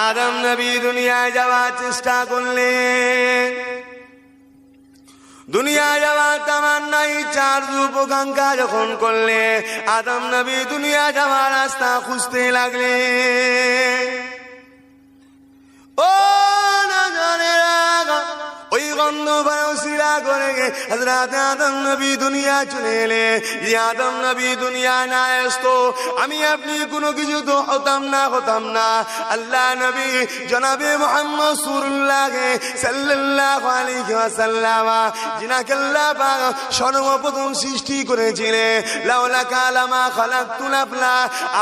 আদম নবী দুনিয়ায় যাওয়ার চেষ্টা করলেন। দুনিয়ায় যাওয়ার তামান্না ইচ্ছা আকাঙ্ক্ষা যখন করলে আদম নবী দুনিয়া যাওয়ার রাস্তা খুঁজতে লাগলেন। ও না জানে ওই গন্ধ বায়ুশিরা করে হযরত আদম নবী দুনিয়া চলে এলে। আদম নবী দুনিয়া না আসতো আমি আপনি কোনো কিছু তো হতাম না। আল্লাহ নবী জনাবে মুহাম্মদ রাসূলুল্লাহ সাল্লাল্লাহু আলাইহি ওয়াসাল্লাম যিনাকে আল্লাহ পাক সর্বপ্রথম সৃষ্টি করেছিলেন। লাউলা কালামা খলাকতুল আফলা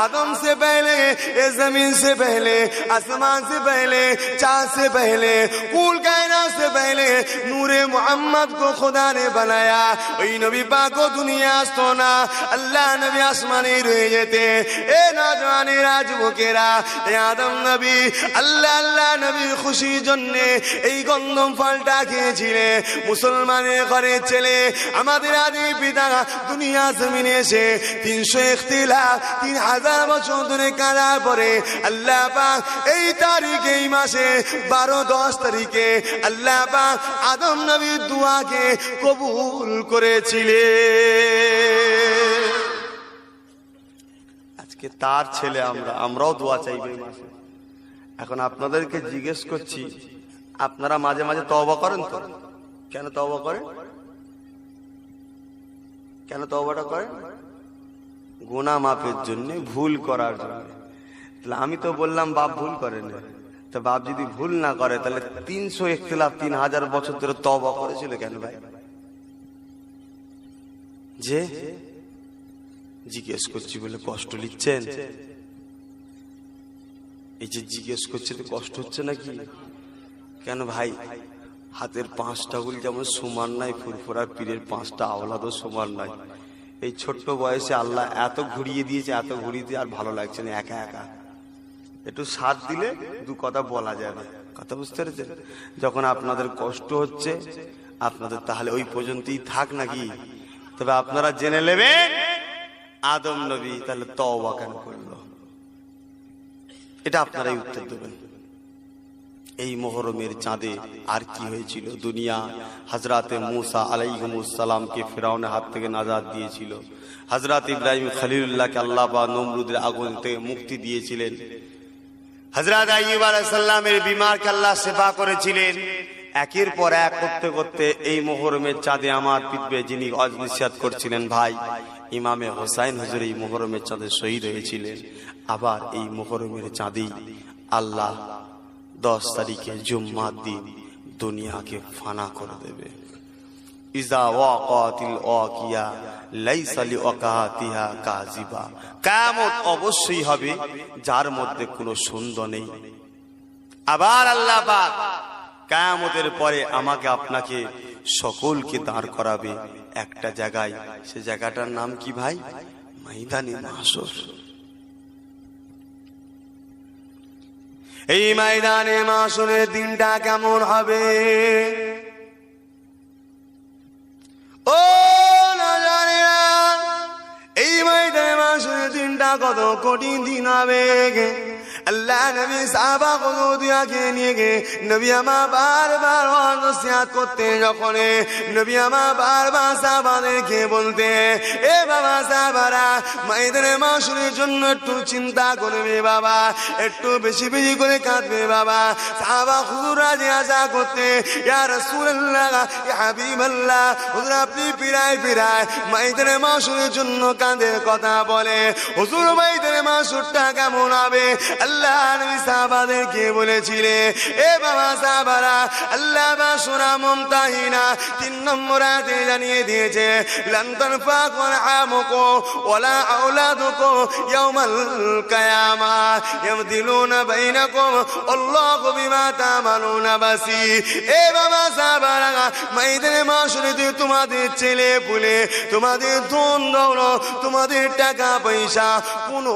आदम से पहले ये जमीन से पहले आसमान से पहले चाँद से पहले कुल कायनात से पहले नूरे मोहम्मद को खुदा ने बनाया। वही नबी पाक को दुनिया आस्तो ना अल्लाह नबी आसमानी रह जेते ए नौजवानी राजमुखेरा आदम नबी अल्लाह अल्लाह नबी खुशी जन्ने এই গন্ধম ফলটা খেয়েছিলে। মুসলমানের ঘরে ছেলে আমাদের আদি পিতা দুনিয়া জমিনে এসে 300 বছর ধরে কাঁদার পরে আল্লাহ পাক এই তারিখে এই মাসে 12-10 তারিখে আল্লাহ পাক আদম নবীর দুয়াকে কবুল করেছিলেন। আজকে তার ছেলে আমরাও দোয়া চাইবে এই মাসে। এখন আপনাদেরকে জিজ্ঞেস করছি আপনারা মাঝে মাঝে তওবা করেন তো? কেন তওবা করেন? কেন তওবাটা করেন? গুনাহ মাফের জন্য, ভুল করার জন্য। তাহলে আমি তো বললাম বাপ ভুল করে না, তো বাপ যদি ভুল না করে তাহলে 300 বছর ধরে তওবা করেছিল কেন ভাই? যে জিজ্ঞেস করছি বলে কষ্ট নিচ্ছেন? এই যে জিজ্ঞেস করছে তো কষ্ট হচ্ছে নাকি? কেন ভাই? হাতের 5টা আঙ্গুল যেমন সমান নাই, ফুরফুরা পীরের 5টা আওলাদও সমান নাই। এই ছোট্ট বয়সে আল্লাহ এত ঘুরিয়ে দিয়েছে, এত ঘুরিয়ে দিয়ে আর ভালো লাগছে না একা একা। একটু সাথ দিলে দু কথা বলা যাবে। কথা বুঝতে পেরেছেন? যখন আপনাদের কষ্ট হচ্ছে আপনাদের তাহলে ওই পর্যন্তই থাক নাকি? তবে আপনারা জেনে নেবেন আদম নবী তাহলে তওবা কেন করলো, এটা আপনারাই উত্তর দেবেন। এই মুহররমের চাঁদে আর কি হয়েছিল? দুনিয়া হযরতে মূসা আলাইহিস সালামকে ফিরাউনের হাত থেকে নাজাত দিয়েছিল। হযরত ইব্রাহিম খলিলুল্লাহকে আল্লাহ পাক নমরুদের আগুন থেকে মুক্তি দিয়েছিলেন। হযরত আইয়ুব আলাইহিস সালামের বিমারকে আল্লাহ শিফা করেছিলেন। একের পর এক করতে করতে এই মুহররমের চাঁদে আমার পিতবে যিনি ওয়াজ নসিহত করছিলেন ভাই ইমামে হোসাইন হুজুর এই মুহররমের চাঁদে শহীদ হয়েছিলেন। আবার এই মুহররমের চাঁদেই আল্লাহ 10 তারিখে জুম্মার দিন দুনিয়াকে ফানা করে দেবে। ইজা ওয়াকাতিল ওয়াকিয়া লাইসা লিওয়াকাতিহা কাযিবা। কিয়ামত অবশ্যই হবে যার মধ্যে কোনো সন্দেহ নেই। আবার আল্লাহ পাক কিয়ামতের পরে আমাকে আপনাকে সকলকে দাঁড় করাবে একটা জায়গায়। সে জায়গাটার নাম কি ভাই? ময়দানে মাহশর। এই ময়দানে মাহশরের দিনটা কেমন হবে? ও না জানে না এই ময়দানে মাহশরের দিনটা কত কঠিন দিন হবে। अल्लाह नबी साहबा को दिया के निये गे नबी अमा बार बार नसीहत करते যখন নবী আমা বারবার সাহাবাদেরকে বলতে এ বাবা সাহাবারা ময়দানে মাহশরের জন্য একটু চিন্তা করবে বাবা, একটু বেশি বেশি করে কাঁদবে বাবা। সাহাবা হুজুররা যে আশা করতে ইয়া রাসূলুল্লাহ ইয়া হাবিবাল্লাহ হুজুর আপনি পিরায় পিরায় ময়দানে মাহশরের জন্য কাঁদের কথা বলে। হুজুর ময়দানে মাহশরটা কেমন হবে? আল্লাহ নবী সাহাবাদেরকে বলেছিলেন এ বাবা সাহাবারা আল্লাহ বা সূরা মুমতাহিনা 3 নম্বর আয়াতে জানিয়ে দিয়েছে লান তানফাকু আরহামুকুম ওয়ালা আওলাদুকুম ইয়াওমাল কিয়ামা ইয়ামদিলুনা বাইনাকুম আল্লাহু বিমা তা'মালুনা বাসীর। এ বাবা সাহাবারা ময়দানে মাহশরে তোমাদের ছেলে পুলে, তোমাদের ধন দৌলত, তোমাদের টাকা পয়সা কোনো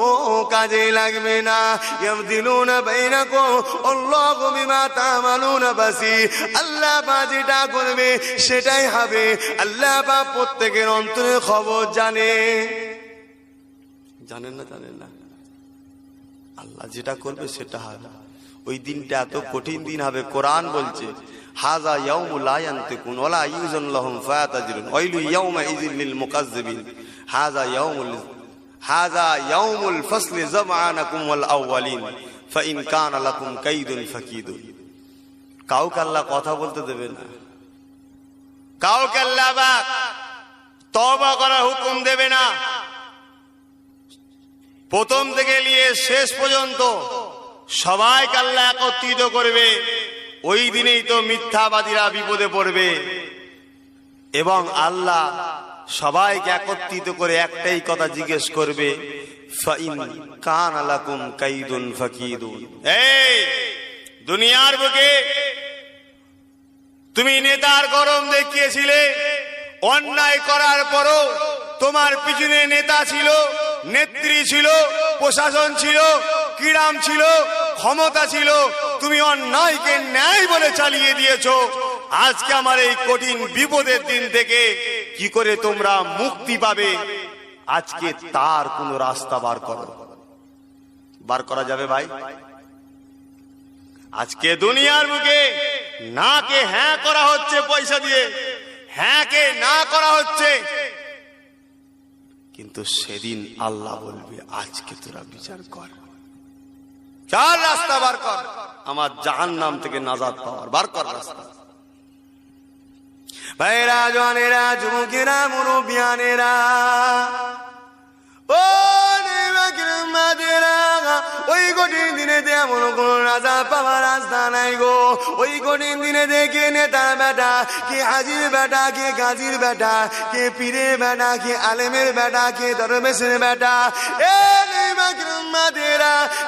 কাজে লাগবে না। ইয়ামদিলুনা বাইনাকুম আল্লাহু বিমা তা'মালুনা বাসীর। আল্লাহ পাক যেটা করবে সেটাই হবে। আল্লাহ পাক প্রত্যেকের অন্তরের খবর জানে। জানেন না? জানেন না? আল্লাহ যেটা করবে সেটা হবে। ওই দিনটা এত কঠিন দিন হবে। কোরআন বলছে হাযা ইয়াউমুল লা ইয়ানতিকুন ওয়া লা ইউযান লাহুম ফায়াতাজিরুন ওয়াইলু ইয়াউমা ইযিল লিল মুকাজ্জিবিন হাযা ইয়াউমুল ফাসলি জামআনাকুম ওয়াল আউয়ালিন ফাইন কানা লাকুম কাইদুন ফাকিদুন। কাউকে আল্লাহ কথা বলতে দেবে না, কাউকে আল্লাহ তওবা করার হুকুম দেবে না। প্রথম থেকে নিয়ে শেষ পর্যন্ত সবাইকে আল্লাহ একত্রিত করবে। ওই দিনেই তো মিথ্যাবাদীরা বিপদে পড়বে এবং আল্লাহ সবাইকে একত্রিত করে একটাই কথা জিজ্ঞেস করবে, ফাইন কানা লাকুম কাইদুন ফাকিদুন। এই দুনিয়ার বুকে তুমি নেতার গরম দেখিয়েছিলে, অন্যায় করার পরও তোমার পিছনে নেতা ছিল, নেত্রী ছিল, প্রশাসন ছিল, কিরাম ছিল, ক্ষমতা ছিল, তুমি অন্যায়কে ন্যায় বলে চালিয়ে দিয়েছো। আজকে আমার এই কঠিন বিপদের দিন থেকে কি করে তোমরা মুক্তি পাবে, আজকে তার কোন রাস্তা বার করা যাবে ভাই? আজকে দুনিয়ার মুখে না কে হ্যাঁ করা হচ্ছে পয়সা দিয়ে, হ্যাঁ কে না করা হচ্ছে, কিন্তু সেদিন আল্লাহ বলবে আজকে তোরা বিচার কর, চার রাস্তা বার কর আমার জাহান্নাম থেকে নাজাত পাওয়ার, বার কর রাস্তা। ভাইরা, জওয়ানেরা, যুবকেরা, মুরব্বিয়ানেরা, ও ওই কঠিন দিনে এমন কোন রাজা পাওয়ার রাস্তা নাই গো। ওই কঠিন দিনে দেখে নেতার বেটা, কে হাজির বেটা, কে গাজীর বেটা, কে পীরের বেটা, কে আলেমের বেটা, কে দরবেশের বেটা,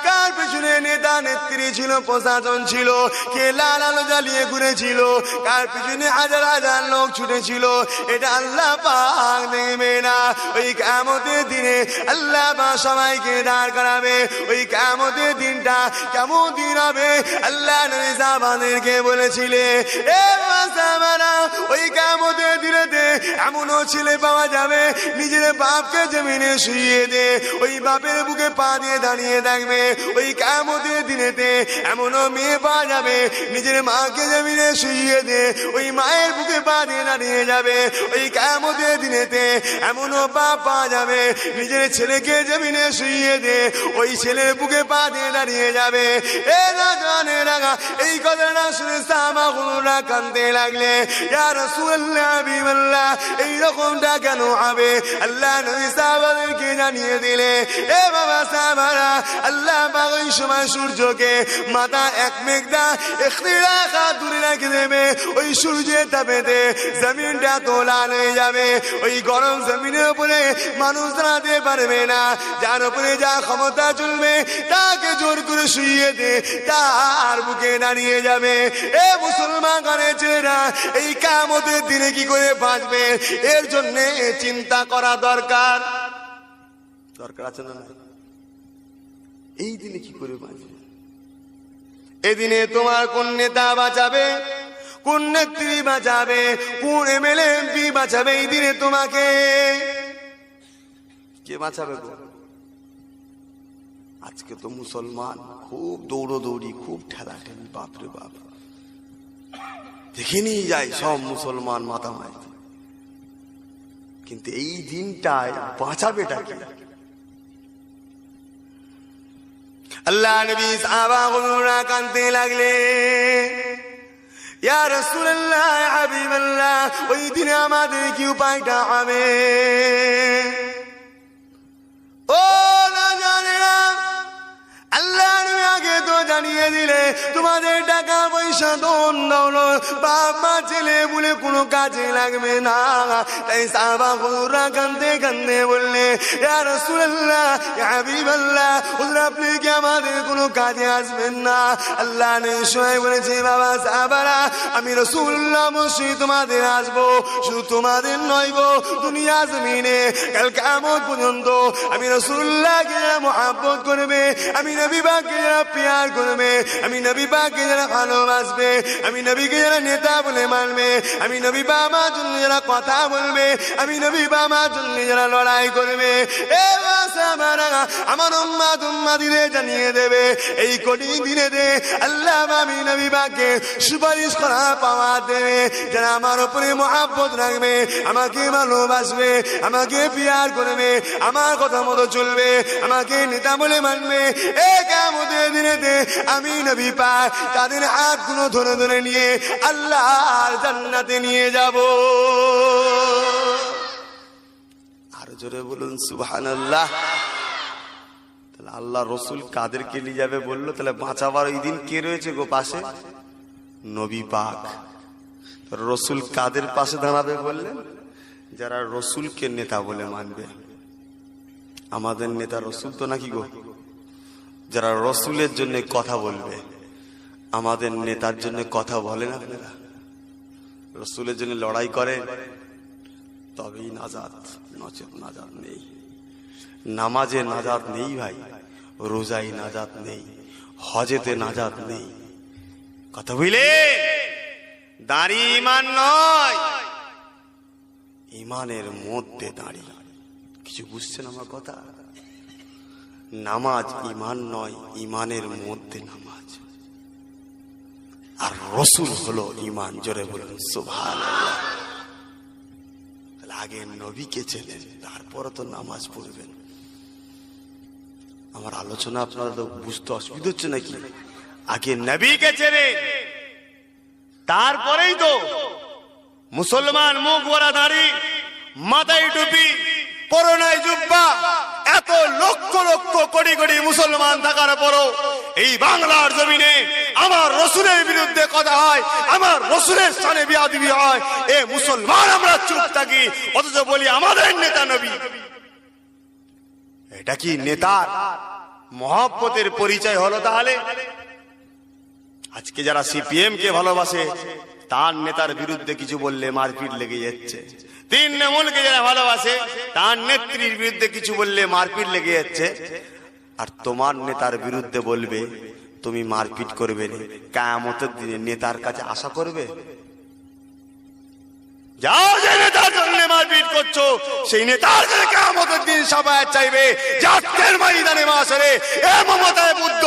কার পেছনে নেতা নেত্রী ছিল, প্রশাসন ছিল, কে লাল আলো জ্বালিয়ে ঘুরেছিল, কার পেছনে হাজার হাজার লোক ছুটেছিল, এটা আল্লাহ পাক দেখবে না। ওই কিয়ামতের দিনে আল্লাহ পাক সবাইকে দাঁড় করাবে। ওই কিয়ামতের দিনটা কেমন দিন হবে, আল্লাহ নবী সাহাবাদেরকে বলেছিলে, এ সাহাবারা, ওই কিয়ামতের দিনেতে এমনও ছেলে পাওয়া যাবে নিজের বাপকে জমিনে শুইয়ে দে, ওই বাপের বুকে পা দিয়ে দাঁড়িয়ে থাকবে। ওই কিয়ামতের দিনেতে এমনও মেয়ে পাওয়া যাবে নিজের মাকে জমিনে শুইয়ে দে, ওই মায়ের বুকে পা দিয়ে দাঁড়িয়ে যাবে। ওই কিয়ামতের দিনেতে এমনও বাপ পাওয়া যাবে নিজের ছেলেকে জমিনে শুইয়ে দে, ওই ছেলের বুকে পা দিয়ে দাঁড়িয়ে যাবে। এই কথাটা শুনে সাহাবারা কাঁদতে লাগলে, ইয়া রাসূলুল্লাহ, হাবিবাল্লাহ, এই রকমটা কেন হবে? আল্লাহ নবী সাহাবাদেরকে জানিয়ে দিলে, এ বাবা সাহাবারা, আল্লাহ পাক ওই সময় সূর্যকে মাথা এক মেঘদা ইখতিলাফা দূরে রেখে দেবে। ওই সূর্যের তাপেতে জমিনটা তো লাল হয়ে যাবে। ওই গরম জমিনের উপরে মানুষ দাঁড়াতে পারবে না, যার উপরে যা ক্ষমতা চলবে তাকে জোর করে শুইয়ে দে, তার বুকে দাঁড়িয়ে যাবে। এ মুসলমান ঘরের ছেলেরা, এই কিয়ামতের দিনে কি করে বাঁচবে, এর জন্য চিন্তা করা দরকার আছে না? এই দিনে কি করে বাঁচবে? এদিনে তোমার কোন নেতা বাঁচাবে, কোন নেত্রী বাঁচাবে, কোন এমএলএ এমপি বাঁচাবে? এই দিনে তোমাকে কে বাঁচাবে গো? আজকে তো মুসলমান খুব দৌড়দৌড়ি, খুব ঠেলাঠেলি, বাপরে বাপ, দেখে নিয়ে যায় সব মুসলমান মাতামাই, কিন্তু এই দিনটায় বাঁচাবেটা কি? আল্লাহ নবী সাহাবারা কাঁদতে লাগলে, ইয়া রাসূলুল্লাহ, হাবিবাল্লাহ, ওই দিনে আমাদের কি উপায়টা হবে? ও না জানেরা, আল্লাহ নবী আগে তো জানিয়ে দিলে তোমাদের টাকা পয়সা ধন দৌলত বাপ মা ছেলে বলে কোনো কাজে লাগবে না। তাই সাহাবারা কাঁদতে কাঁদতে বললে, ইয়া রাসূলুল্লাহ, ইয়া হাবিবাল্লাহ, হুজুর আপনি কি আমাদের কোনো কাজে আসবেন না? আল্লাহ নিশ্চয় বলেছে, বাবা সাহাবারা, আমি রাসূলুল্লাহ অবশ্যই তোমাদের আসবো, শুধু তোমাদের নয় গো, দুনিয়া জমিনে কাল কিয়ামত পর্যন্ত আমি রাসূলুল্লাহকে যারা মুহাব্বত করবে, আমি নবী পাককে যারা প্যার করবে, আমি নবী পাককে যারা ভালোবাসবে, আমি নবীকে যারা নেতা বলে মানবে, আমি নবী বাবার জন্য যারা কথা বলবে, আমি নবী বাবার জন্য যারা লড়াই করবে, এ আমার উম্মাতিরে জানিয়ে দেবে এই কঠিন দিনে দে আল্লাহ আমি নবী পাককে সুপারিশ করা পাওয়া দেবে, যারা আমার উপরে মহব্বত রাখবে, আমাকে ভালোবাসবে, আমাকে পিয়ার করবে, আমার কথা মতো চলবে, আমাকে নেতা বলে মানবে। এই কিয়ামতের দিনেতে আমি নবী পাক তাদের হাতগুলো ধরে ধরে নিয়ে আল্লাহর জান্নাতে নিয়ে যাব। আর জোরে বলুন সুবহানাল্লাহ। তাহলে আল্লাহ রসুল কাদেরকে নিয়ে যাবে বললো, তাহলে বাঁচাবার ওই দিন কে রয়েছে গো পাশে? নবী পাক। রসুল কাদের পাশে দাঁড়াবে বললেন? যারা রসুলকে নেতা বলে মানবে। আমাদের নেতা রসুল তো নাকি গো? যারা রসুলের জন্য কথা বলবে। আমাদের নেতার জন্য কথা বলেন আপনারা? রসুলের জন্য লড়াই করেন তবেই নাজাত, নচেত নাজাত নেই। নামাজে নাজাত নেই ভাই, রোজায় নাজাত নেই, হজেতে নাজাত নেই। কথা বুঝলে? দাঁড়ি ইমান নয়, ইমানের মধ্যে দাঁড়ি। কিছু বুঝছেন আমার কথা? নামাজ ইমান নয়, ইমানের মধ্যে নামাজ। আর রসুল হলো ইমান। জোরে বলুন সুবহানাল্লাহ। আগে নবীকে চেনেন, তারপরে তো নামাজ পড়বেন। আমার আলোচনা আপনারা তো বুঝতে অসুবিধা হচ্ছে নাকি? আগে নবীকে চেনেন, তারপরেই তো মুসলমান। মুখ ভরা দাড়ি, মাথায় টুপি, পরনায় জুব্বা, এত লক্ষ লক্ষ কোটি কোটি মুসলমান থাকার পরও এই বাংলার জমিনে আমার রসুলের বিরুদ্ধে কথা হয়, আমার রসুলের সামনে বিয়াদবি হয়। এ মুসলমান আমরা চুপ থাকি, অথচ বলি আমাদের নেতা নবী। এটা কি নেতার মহব্বতের পরিচয় হলো? তাহলে আজকে যারা সিপিএম কে ভালোবাসে, তার নেতার বিরুদ্ধে কিছু বললে মারপিট লেগে যাচ্ছে। তৃণমূলকে যারা ভালোবাসে, তার নেত্রীর বিরুদ্ধে কিছু বললে মারপিট লেগে যাচ্ছে। আর তোমার নেতার বিরুদ্ধে বলবে, তুমি মারপিট করবে না, কিয়ামতের দিনে নেতার কাছে আশা করবে? যাও, যে নেতার জন্য মারপিট করছো, সেই নেতার কাছে কিয়ামতের দিন শাফায়াত চাইবে। জাতের ময়দানে মাশারে, এ মমতায় বুদ্ধ,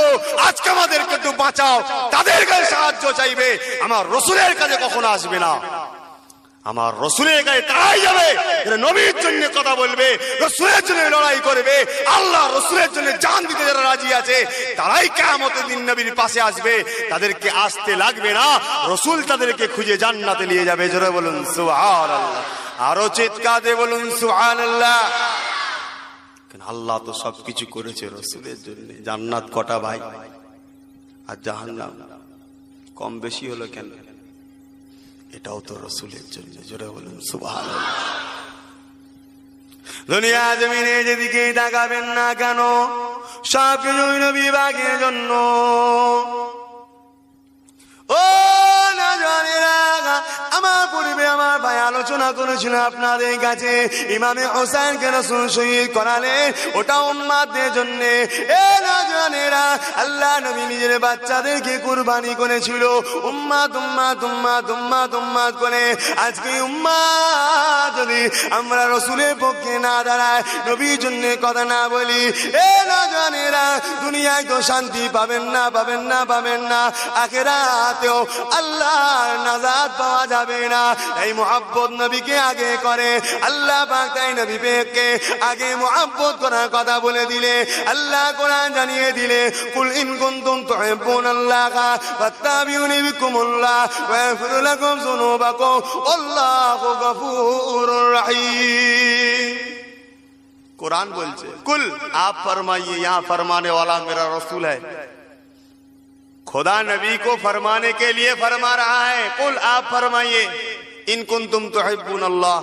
আজকে আমাদেরকে একটু বাঁচাও, তাদের কাছে সাহায্য চাইবে। আমার রসুলের কাছে কখনো আসবে না। আমার রসুলের কাছে তারাই যাবে যারা নবীর জন্য কথা বলবে, রসুলের জন্য লড়াই করবে, আল্লাহ রসুলের জন্য জান দিতে যারা রাজি আছে, তারাই কিয়ামতের দিন নবীর পাশে আসবে। তাদেরকে আসতে লাগবে না, রসুল তাদেরকে খুঁজে জান্নাতে নিয়ে যাবে। জোরে বলুন সুবহানাল্লাহ। আরো চিৎকারে বলুন সুবহানাল্লাহ। আল্লাহ তো সবকিছু করেছে রসুলের জন্য। জান্নাত কটা ভাই, আর জাহান্নাম কম বেশি হলো কেন? এটাও তো রসুলের জন্য। জোরে বলুন সুবহানাল্লাহ। দুনিয়া জমিনে যেদিকে তাকাবেন না কেন, সবকিছু নবী পাকের জন্য। ও না জানেরা, আমার পূর্বে আমার ভাই আলোচনা করেছিল আপনাদের কাছে, ইমামে হোসেনকে রাসূল শহীদ করালেন, ওটা উম্মতদের জন্য। এ না জানেরা, আল্লাহ নবী নিজের বাচ্চাদেরকে কুরবানি করেছিল উম্মত উম্মত উম্মত উম্মত উম্মত করে। আজকে উম্মত যদি আমরা রসুলের পক্ষে না দাঁড়ায়, নবীর জন্য কথা না বলি, এ না জানেরা, দুনিয়ায় তো শান্তি পাবেন না, পাবেন না, পাবেন না। আখিরাতেও আল্লাহর নাজাত পাওয়া যাবে না। এই মুহাব্বত নবীকে আগে করে আল্লাহ পাক, তাই নবী পাককে আগে মুহাব্বত করার কথা বলে দিলে আল্লাহ কোরআন জানিয়ে দিলে, কুল ইন কুনতুম তুহিব্বুনাল্লাহা ফাত্তাবিউনি বিকুমুল্লাহ ওয়া ইয়াগফির লাকুম যুনুবাকুম আল্লাহু গফুরুর রহিম। कुरान बोलছে कुल आप फरमाइए, यहाँ फरमाने वाला मेरा रसूल है। खुदा नबी को फरमाने के लिए फरमा रहा है, कुल आप फरमाइए इन कुंतुम तुहिब्बुन अल्लाह।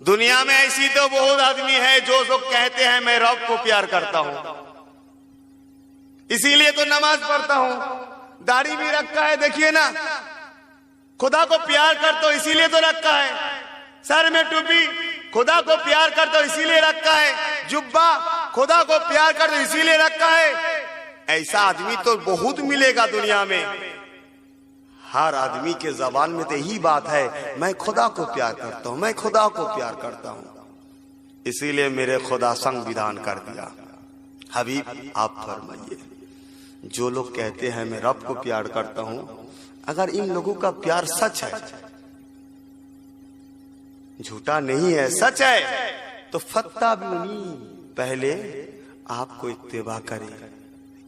दुनिया में ऐसी तो बहुत आदमी है जो लोग कहते हैं मैं रब को प्यार करता हूं, इसीलिए तो नमाज पढ़ता हूं, दाढ़ी भी रखा है, देखिए ना, खुदा को प्यार करता हूं इसीलिए तो रखा है, सर में टोपी खुदा को प्यार करते हो इसीलिए रखा है, जुब्बा खुदा को प्यार करते हो इसीलिए रखा है। ऐसा आदमी तो बहुत मिलेगा दुनिया में। हर आदमी के जबान में तो यही बात है, मैं खुदा को प्यार करता हूं, मैं खुदा को प्यार करता हूं। इसीलिए मेरे खुदा संविधान कर दिया। हबीब आप फरमाइए, जो लोग कहते हैं मैं रब को प्यार करता हूं, अगर इन लोगों का प्यार सच है, झूठा नहीं है, सच है, तो फत्ताबिउनी, पहले आपको इत्तेबा करे।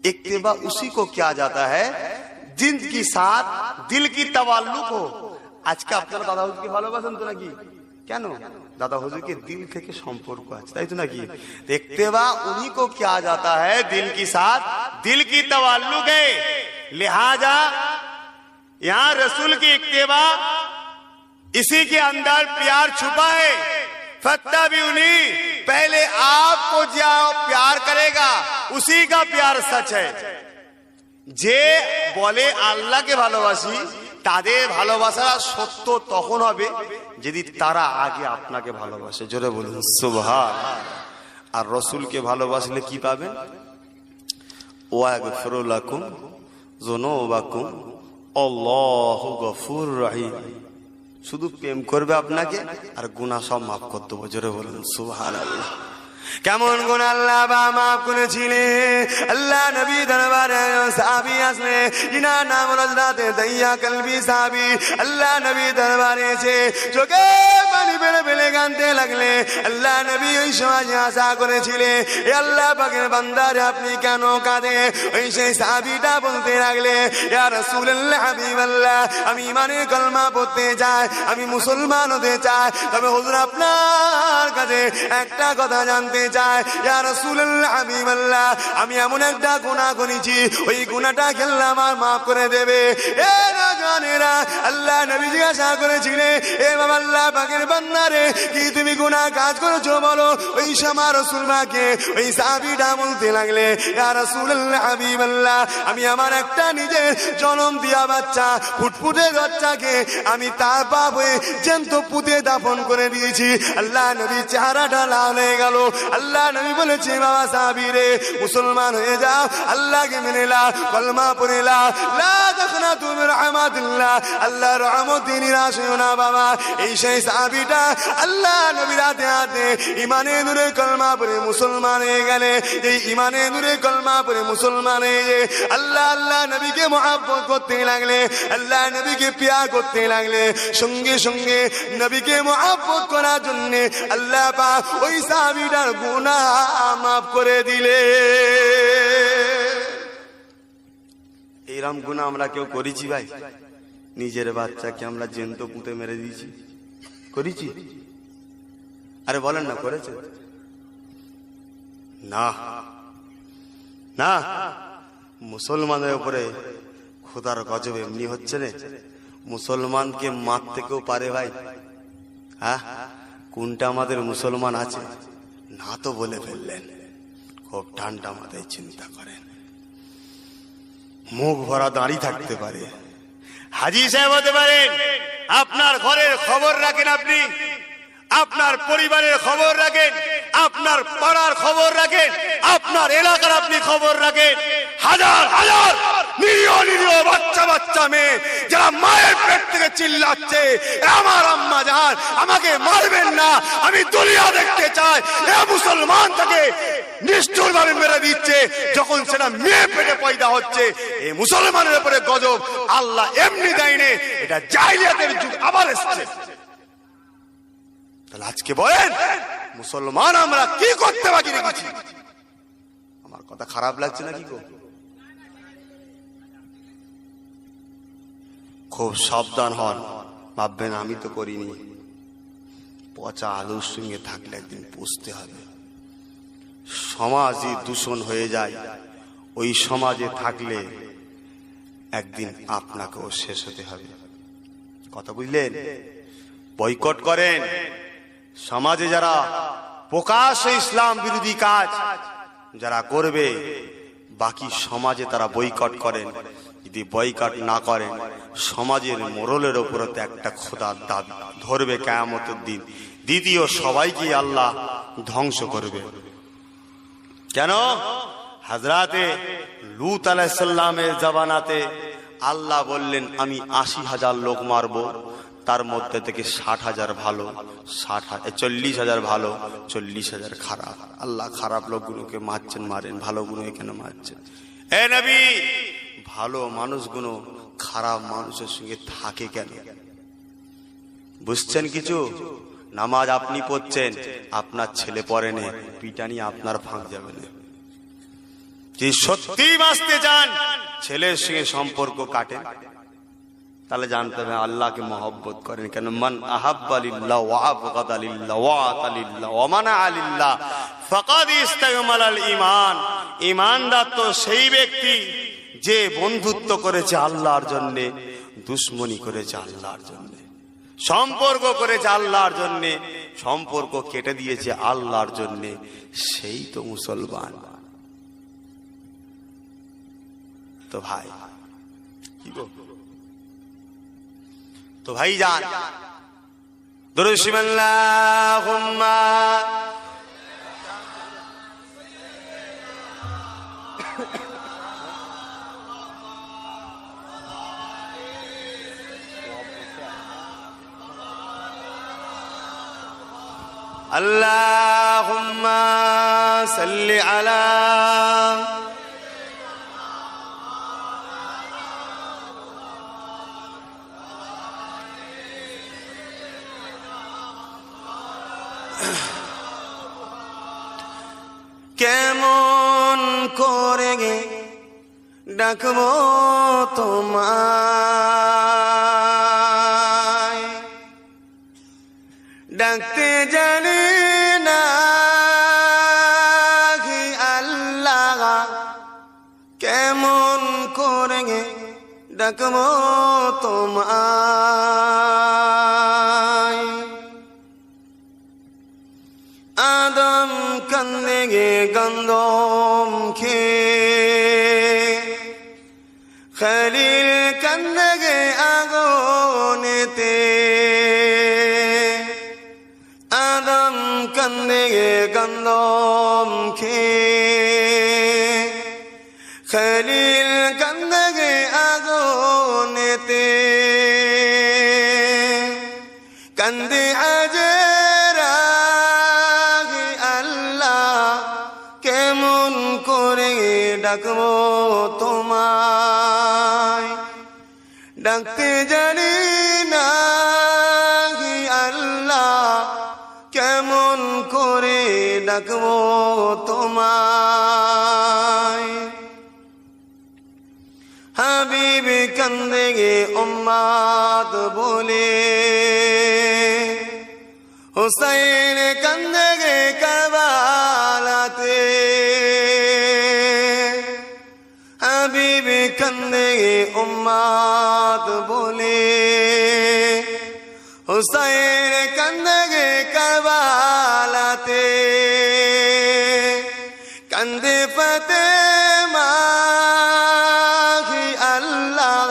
इत्तेबा उसी को किया जाता है जिनके साथ दिल की तवाल्लुक हो। আজকে আপনারা দাদা হুজুরকে ভালোবাসেন তো নাকি? কেন? दादा हुजूर के दिल থেকে সম্পর্ক আছে, তাই তো নাকি? इत्तेबा उन्हीं को किया जाता है दिल के साथ दिल की तवाल्लुक है। लिहाजा यहाँ रसूल की इत्तेबा, इसी के अंदर प्यार छुपा है। फत्ताबिउनी, पहले आपको जो प्यार करेगा उसी का प्यार सच है। যে বলে আল্লাহকে ভালোবাসি, তাদের ভালোবাসা সত্য তখন হবে যদি তারা আগে আপনাকে ভালোবাসে। জোরে বলুন সুবহান। আর রসুলকে ভালোবাসলে কি পাবেন? ওয়াগফিরু লাকুম যুনুবাকুম আল্লাহু গফুরুর রহিম। শুধু প্রেম করবে আপনাকে আর গুনাহ সব মাফ করে দেবো। জোরে বলুন সুবহানাল্লাহ। কেমন গুনাহ আল্লাহ মাফ করেছিলেন। আল্লাহ নবী দরবারে সাহাবী আসলে, जिनका नाम हजरत दहिया कल्बी साहबी, अल्लाह नबी दरबारे এসে চোখে পানি ফেলে ফেলে কাঁদতে লাগলে। আল্লাহ নবী ওই সময় আশা করেছিলেন, এ আল্লাহ পাকের বান্দারে আপনি কেন কাঁদে? ওই সেই সাহাবীটা বলতে লাগলে, ইয়া রাসূলুল্লাহ হাবিবাল্লাহ, আমি ইমানে কলমা পড়তে চাই, আমি মুসলমান হতে চাই, তবে হুজুর আপনার কাছে একটা কথা জানতে চাই। ইয়া রাসূলুল্লাহ হাবিবাল্লাহ, আমি এমন একটা গুনাহ করেছি, ওই গুনাহটা খেললে আমার মাফ করে দেবে? এ নওজওয়ানেরা, আল্লাহ নবী জিজ্ঞাসা করেছিলেন, এ বাবা আল্লাহ পাকের বান্দারে, কি তুমি গুনাহ কাজ করেছো বলো? ওই সময় রাসূল পাকে ওই সাহাবীটা বলতে লাগলে, ইয়া রাসূলুল্লাহ হাবিবাল্লাহ, আমি আমার একটা নিজের জন্ম দিয়া বাচ্চা, ফুটফুটে বাচ্চাকে আমি তার পাপ হয়ে জ্যান্ত পুঁতে দাফন করে দিয়েছি। আল্লাহ নবী চেহারাটা লাল হয়ে গেল। আল্লাহ নবী বলেছে, বাবা সাহাবী রে, মুসলমান হয়ে যাও, আল্লাহকে মেনে নাও, কলমা পড়ে নাও, লা তাকনাতু মির রাহমাতিল্লাহ, আল্লাহর রহমতে নিরাশ হইও না বাবা। এই সেই সাহাবীটা আল্লাহ নবীর হাতে হাতে ইমানে নূরে কলমা পড়ে মুসলমান হয়ে গেলে। এই ইমানে নূরে কলমা পড়ে মুসলমান হয়ে আল্লাহ আল্লাহ নবীকে মহব্বত করতে লাগলে, আল্লাহ নবীকে প্যার করতে লাগলে। সঙ্গে সঙ্গে নবীকে মহব্বত করার জন্য আল্লাহ পাক ওই সাহাবীটার গুনাহ মাফ করে দিলে। এইরকম গুনাহ আমরা কেউ করেছি ভাই? নিজের বাচ্চাকে আমরা জ্যান্ত পুঁতে মেরে দিয়েছি, করেছি? আরে বলেন না, করেছে? না না, মুসলমানের উপরে খোদার গজব এমনি হচ্ছে না, মুসলমানকে মারতে কেউ পারে ভাই? হ্যাঁ, কোনটা আমাদের মুসলমান আছে? না তো বলে ফেললেন। খুব ঠান্ডা মাথায় চিন্তা করেন, মুখ ভরা দাঁড়ি থাকতে পারে, হাজী সাহেব হতে পারেন, আপনার ঘরের খবর রাখেন, আপনি আপনার পরিবারের খবর রাখেন, আপনার পাড়ার খবর রাখেন, আপনার এলাকার আপনি খবর রাখেন। হাজার হাজার নিরীহ নিরীহ বাচ্চা বাচ্চা মেয়ে যারা মায়ের পেট থেকে চিল্লাচ্ছে, আমার আম্মা জান আমাকে মারবেন না, আমি দুনিয়া দেখতে চাই, এ মুসলমান তাকে নিষ্ঠুর ভাবে মেরে দিচ্ছে যখন সেটা মেয়ে পেটে পয়দা হচ্ছে। এই মুসলমানের উপরে গজব আল্লাহ এমনি দেয়নি, এটা জাহিলিয়াতের যুগ আবার এসেছে। তাহলে আজকে বলেন মুসলমান আমরা কি করতে বাকি রেখেছি? আমার কথা খারাপ লাগছে নাকি গো? খুব সাবধান হন, ভাববেন আমি তো করিনি। পচা আলুর সঙ্গে থাকলে একদিন পুষতে হবে। সমাজই দূষণ হয়ে যায়, ওই সমাজে থাকলে একদিন আপনাকেও শেষ হতে হবে। কথা বুঝলেন? বয়কট করেন। সমাজে যারা প্রকাশ্যে ইসলাম বিরোধী কাজ যারা করবে, বাকি সমাজে তারা বয়কট করেন। যদি বয়কট না করেন, সমাজের মোড়লের উপরে একটা খোদার দাবি ধরবে কিয়ামতের দিন। দ্বিতীয়, সবাইকে আল্লাহ ধ্বংস করবে। কেন? হযরতে লূত আলাইহিস সালামের জামানাতে আল্লাহ বললেন, আমি ৮০,০০০ লোক মারবো, তার মধ্যে থেকে 60,000 ভালো, 40,000 ভালো, 40,000 খারাপ। আল্লাহ খারাপ লোকগুলোকে মারছেন, মারেন, ভালো গুলোকে কেন মারছেন? এ নবী, ভালো মানুষগুলো খারাপ মানুষের সঙ্গে থাকে কেন? বুঝছেন কিছু? নামাজ আপনি পড়ছেন, আপনার ছেলে পড়ে নে, পিটানি আপনার ফাঁক যাবে না। যদি সত্যি বাঁচতে চান, ছেলের সঙ্গে সম্পর্ক কাটেন, তাহলে জানতে হবে আল্লাহকে মহব্বত করেন কেন। মান আহাব্বা লিল্লাহ ওয়া আবগাদা লিল্লাহ ওয়া আতা লিল্লাহ ওয়া মানাআ লিল্লাহ ফাকাদ ইস্তাকমালাল ঈমান। ঈমানদার তো সেই ব্যক্তি যে বন্ধুত্ব করেছে আল্লাহর জন্য, দুশমনি করেছে আল্লাহর জন্য, সম্পর্ক করেছে আল্লাহর জন্য, সম্পর্ক কেটে দিয়েছে আল্লাহর জন্য, সেই তো মুসলমান। তো ভাই কি গো, তো ভাই যান দুরূদ শরীফ আল্লাহুম্মা আল্লাহুম্মা সাল্লি আলা কেমন করে গে ডাকবো তোমায়, ডাকতে জানি না আল্লাহ, কেমন করে গে ডাকবো তোমায়। আদম কান্দে গে গন্ধম খেয়ে, খলিল কান্দে গে আগুনেতে, আদম কান্দে গে গন্ধম খেয়ে, খলিল কান্দে গে আগুনেতে, কান্দে আজেরা ডাকবো তোমায়, ডাকতে জানি না আল্লাহ, কেমন করে ডাকবো তোমায়। হাবিব কান্দে গে উম্মত বলে, হুসাইন কান্দে গে কারবালাতে, হাবিব কান্দে গে উম্মত বলে, হুসাইন কান্দে গে কারবালাতে, কান্দে ফাতেমা আল্লাহ,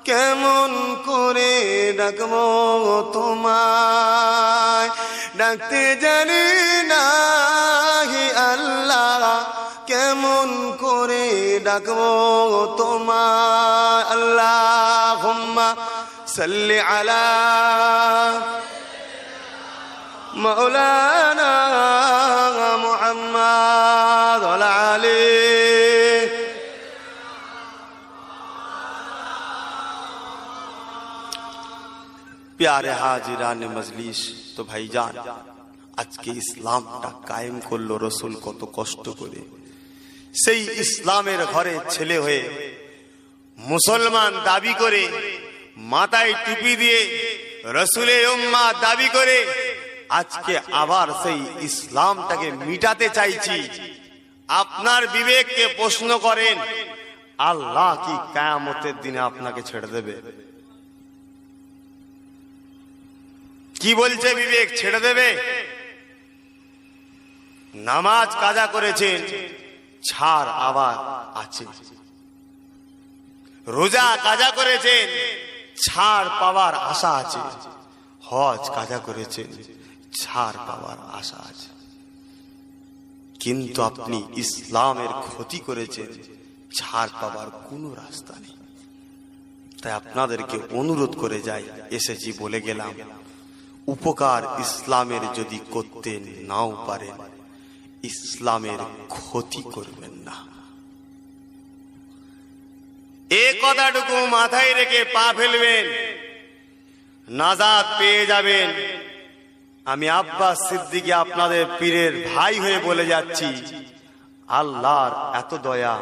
কেমন করে ডাকবো তোমায়, ডাকতে জানি না আল্লাহ, কেমন করে ডাকবো তোমায়। আল্লাহুম্মা সাল্লি আলা মাওলানা মুহাম্মদ ওয়া আলা আলিহি। प्यारे हाजिरान मजलिस, तो भाईजान আজকে ইসলামটা কায়েম করলো রসুল কত কষ্ট করে। সেই ইসলামের ঘরে ছেলে হয়ে মুসলমান দাবি করে, মাথায় টুপি দিয়ে রসুলের উম্মাত দাবি করে, আজকে আবার সেই ইসলামটাকে মিটাতে চাইছি। আপনার বিবেককে প্রশ্ন করেন, আল্লাহ কি কিয়ামতের দিনে আপনাকে ছেড়ে দেবে? কি বলছে বিবেক? ছেড়ে দেবে? নামাজ কাজা করেছেন, ছাড় আবার আছে। রোজা কাজা করেছেন, ছাড় পাওয়ার আশা আছে। হজ কাজা করেছেন, ছাড় পাওয়ার আশা আছে। কিন্তু আপনি ইসলামের ক্ষতি করেছেন, ছাড় পাওয়ার কোনো রাস্তা নেই। তাই আপনাদেরকে অনুরোধ করে যাই, এসেছি বলে গেলাম, উপকার ইসলামের যদি করতে নাও পারেন, ইসলামের ক্ষতি করবেন না। এই কথাটুকু মাথায় রেখে পা ফেলবেন, নাজাত পেয়ে যাবেন। আমি আব্বাস সিদ্দিকী আপনাদের পীরের ভাই হয়ে বলে যাচ্ছি, আল্লাহর এত দয়া,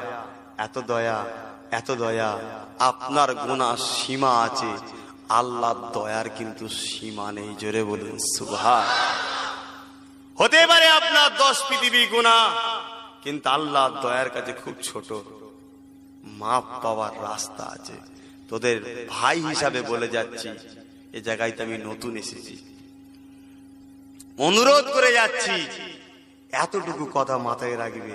এত দয়া, এত দয়া। আপনার গুনাহ সীমা আছে, আল্লাহর দয়ার কিন্তু সীমা নেই। জোরে বলুন সুবহান। হতে পারে আপনার 10 পৃথিবী গুনাহ, কিন্তু আল্লাহর দয়ার কাছে খুব ছোট, মাপ পাওয়ার রাস্তা আছে। তোদের ভাই হিসাবে বলে যাচ্ছি, এ জায়গায় তো আমি নতুন এসেছি, অনুরোধ করে যাচ্ছি, এতটুকু কথা মাথায় রাখবে,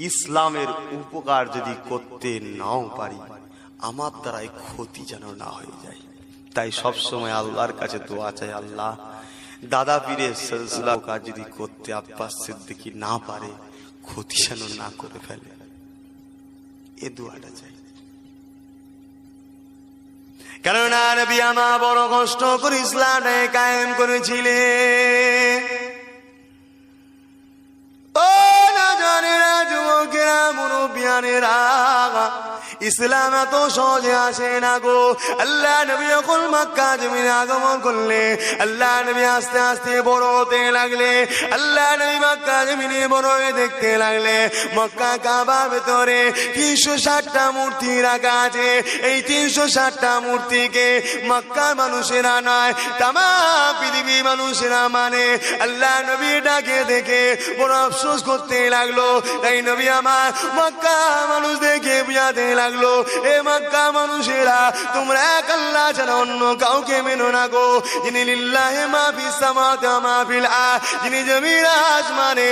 ইসলামের উপকার যদি করতে নাও পারি, আমার দ্বারাই ক্ষতি যেন না হয়ে যায়। তাই সবসময় আল্লাহর কাছে দোয়া চাই, আল্লাহ দাদা পীরের সিলসিলা কাজ যদি করতে আব্বাস সিদ্দিকী না পারে, ক্ষতি যেন না করে ফেলে, এ দোয়াটা চাই। কেননা নবী আমার বড় কষ্ট করে ইসলামে কায়েম করেছিলেন। ও না জানেরা, যুবকেরা, মুরব্বিয়ানেরা, ইসলাম এত সহজে আসে না গো। আল্লাহ নবী যখন মক্কা জমিনে আগমন করলে, আল্লাহ নবী আস্তে আস্তে বড় হতে লাগলে, আল্লাহ নবী মক্কা জমিনে বড় হয়ে দেখতে লাগলে। মক্কা কাবার ভেতরে 360টা মূর্তি রাখা আছে। এই 360টা মূর্তিকে মক্কার মানুষেরা নয়, তামাম পৃথিবীর মানুষেরা মানে। আল্লাহ নবী ডাকে দেখে বড় আফসোস করতে লাগলো। তাই নবী আমার মক্কা মানুষ দেখে বুঝাতে লাগলো, এ মক্কা মানুষেরা, তোমরা এক আল্লাহ ছাড়া অন্য কাউকে মেনো না গো। যিনি লিল্লাহি মা ফিস সামাওয়াতি ওয়া মা ফিল আরদ, যিনি জমিন আসমানে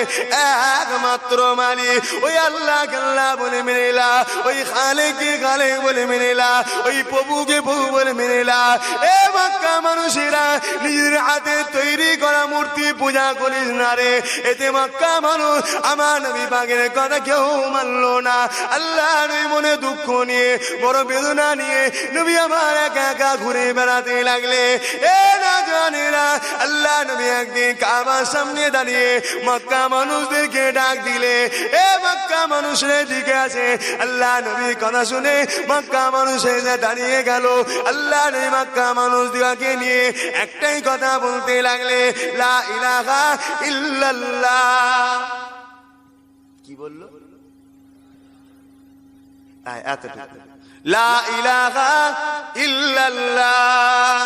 একমাত্র মালিক, ওই আল্লাহকে আল্লাহ বলে মেনে না, ওই খালেককে খালেক বলে মেনে না, ওই প্রভুকে প্রভু বলে মেনে না। এ মক্কা মানুষেরা, নিজের হাতে তৈরি করা মূর্তি পূজা করিস না রে। এতে মক্কা মানুষ আমার নবী পাকের কথা কেউ মানলো না। আল্লাহ নবী মনে দুঃখ নিয়ে, বড় বেদনা নিয়ে নবী আমার একা একা ঘুরে বেড়াতে লাগলে। এ না জানেরা, আল্লাহ নবী একদিন কাবার সামনে দাঁড়িয়ে মক্কা মানুষদেরকে ডাক দিলে, এ মক্কা মানুষের দিকে আছে। আল্লাহ নবী কথা শুনে মক্কা মানুষ এসে দাঁড়িয়ে গেল। আল্লাহ নবী মক্কা মানুষ দিকে নিয়ে একটাই কথা বলতে লাগলে, লা ইলাহা ইল্লাল্লাহ। কি বললো? এতটুকু, লা ইলাহা ইল্লাল্লাহ।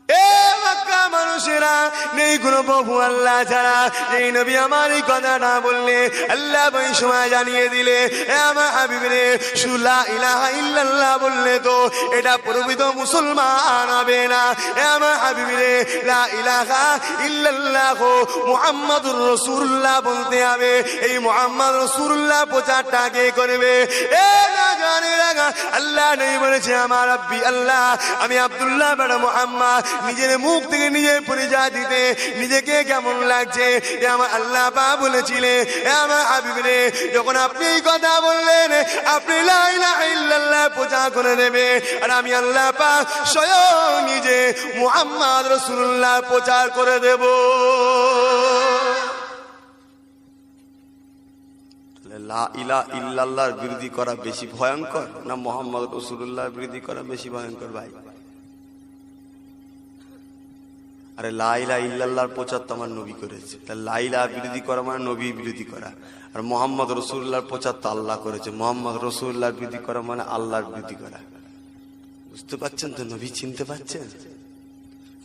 এ মক্কা মানুষেরা, নেই কোনো প্রভু আল্লাহ ছাড়া। এই নবী আমার এই কথাটা বললে, আল্লাহ ওই সময় জানিয়ে দিলে, এ আমার হাবিব রে, শুধু লা ইলাহা ইল্লাল্লাহ বললে তো এটা প্রকৃত মুসলমান হবে না। এ আমার হাবিব রে, লা ইলাহা ইল্লাল্লাহ মুহাম্মাদুর রাসূলুল্লাহ বলতে হবে। এই মুহাম্মদ রাসূলুল্লাহ প্রচারটা কে করবে? এ না জানে রাখা, আল্লাহ নেই বলেছে, আমার রব্বি আল্লাহ, আমি আব্দুল্লাহ বেটা মুহাম্মদ, নিজের মুখ থেকে নিজের পরিচয় দিতে নিজেকে কেমন লাগছে, এ আমার আল্লাহ পাক বলেছিলেন। এ আমার হাবিব রে, যখন আপনি এই কথা বললেন, আপনি লা ইলাহা ইল্লাল্লাহ প্রচার করে দেবে, আর আমি আল্লাহ পাক স্বয়ং নিজে মুহাম্মদ রাসূলুল্লাহ প্রচার করে দেব। লা ইলাহা ইল্লাল্লাহর বিরোধী করা বেশি ভয়ঙ্কর না মুহাম্মদ রাসূলুল্লাহর বিরোধী করা বেশি ভয়ঙ্কর? ভাই, আরে লা ইলাহা ইল্লাল্লাহর প্রচার তো আমার নবী করেছে। তা লা ইলাহা বিরোধী করা মানে নবী বিরোধী করা। আর মুহাম্মদ রাসূলুল্লাহর প্রচার তো আল্লাহ করেছে। মুহাম্মদ রাসূলুল্লাহর বিরোধী করা মানে আল্লাহর বিরোধী করা। বুঝতে পারছেন তো? নবী চিনতে পারছেন?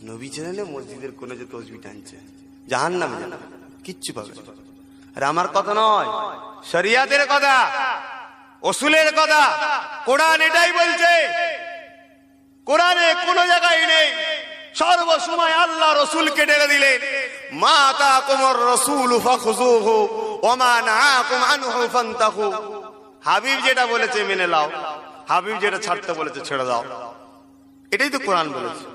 নবী চেনে মসজিদের কোণে যে তসবিহ টানছে, জাহান্নামে যাবে, কিচ্ছু পাবে না। আর আমার কথা নয়, শরিয়াতের কথা, উসুলের কথা। কোরআন এটাই বলছে। কোরআনে কোনো জায়গায় নেই সর্বসময় আল্লাহ রসুলকে ডেকে দিলেন, মা আতাকুমুর রাসূলু ফাখুযুহু ওয়া মা নাহাকুম আনহু ফান্তাহু। হাবিব যেটা বলেছে মেনে নাও, হাবিব যেটা ছাড়তে বলেছে ছেড়ে দাও। এটাই তো কোরআন বলেছে।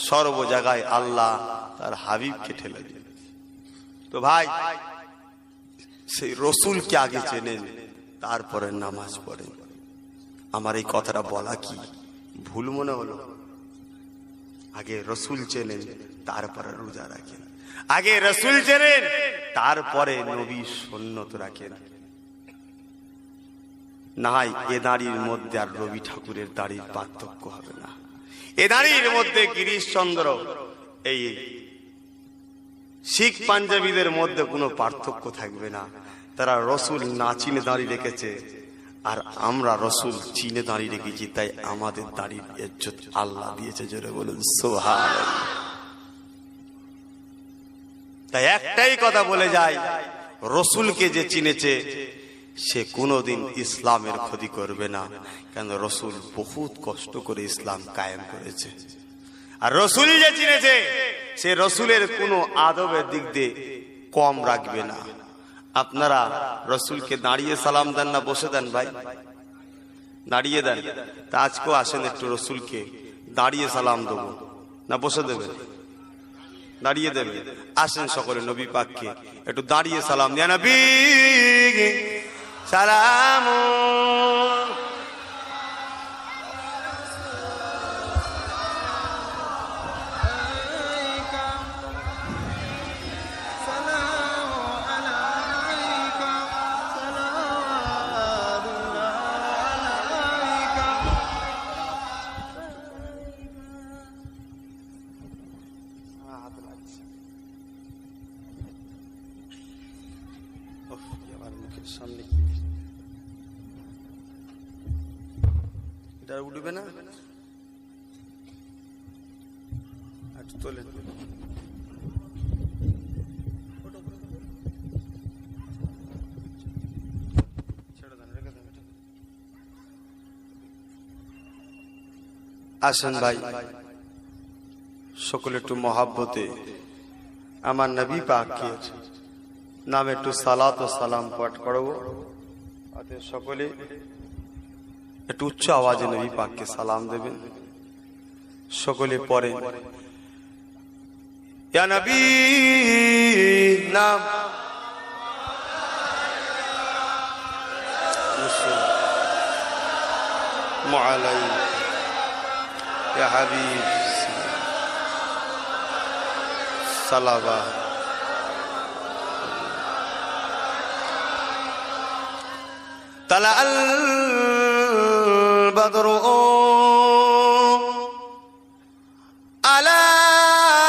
সর্ব জায়গায় আল্লাহ তার হাবিবকে ঠেলে দিলেন। তো ভাই, সেই রসুলকে আগে চেনেন, তারপরে নামাজ পড়েন। আমার এই কথাটা বলা কি ভুল মনে হলো? আগে রসুল চেনেন, তারপরে রোজা রাখেন। আগে রসুল চেনেন, তারপরে নবী সুন্নত রাখেন। নাই এ দাড়ির মধ্যে আর রবি ঠাকুরের দাড়ির পার্থক্য হবে না। এ দাড়ির মধ্যে গিরিশচন্দ্র এই শিখ পাঞ্জাবিদের মধ্যে কোনো পার্থক্য থাকবে না। তারা রসুল না চিনে দাঁড়িয়ে রেখেছে, আর আমরা রসুল চিনে দাঁড়িয়ে রেখেছি, তাই আমাদের দাড়ির ইজ্জত আল্লাহ দিয়েছে। জোরে বলুন সুবহানাল্লাহ। তাই একটাই কথা বলে যায়, রসুলকে যে চিনেছে সে কোনোদিন ইসলামের ক্ষতি করবে না, কেন রসুল বহুত কষ্ট করে ইসলাম কায়েম করেছে। আর রসুল যে চিনেছে সে রসুলের কোনো আদবের দিক দিয়ে কম রাখবে না। আপনারা রসুলকে দাঁড়িয়ে সালাম দেন না বসে দেন? ভাই দাঁড়িয়ে দেন। তা আজকেও আসেন, একটু রসুলকে দাঁড়িয়ে সালাম দেবো না বসে দেবেন? দাঁড়িয়ে দেবে। আসেন সকলে নবী পাককে একটু দাঁড়িয়ে সালাম দিয়া নবী সালাম। সামনে এটা উঠবে না, একটু তোলেন। আসেন ভাই সকলে একটু মহাব্বতে আমার নবী পাকের নামে একটু সালাত ও সালাম পাঠ করবো। সকলে একটু উচ্চ আওয়াজে নবী পাককে সালাম দেবেন। সকলে পরে ইয়া নবী নাম মুআলাই ইয়া হাবিব সালাবা طلع البدر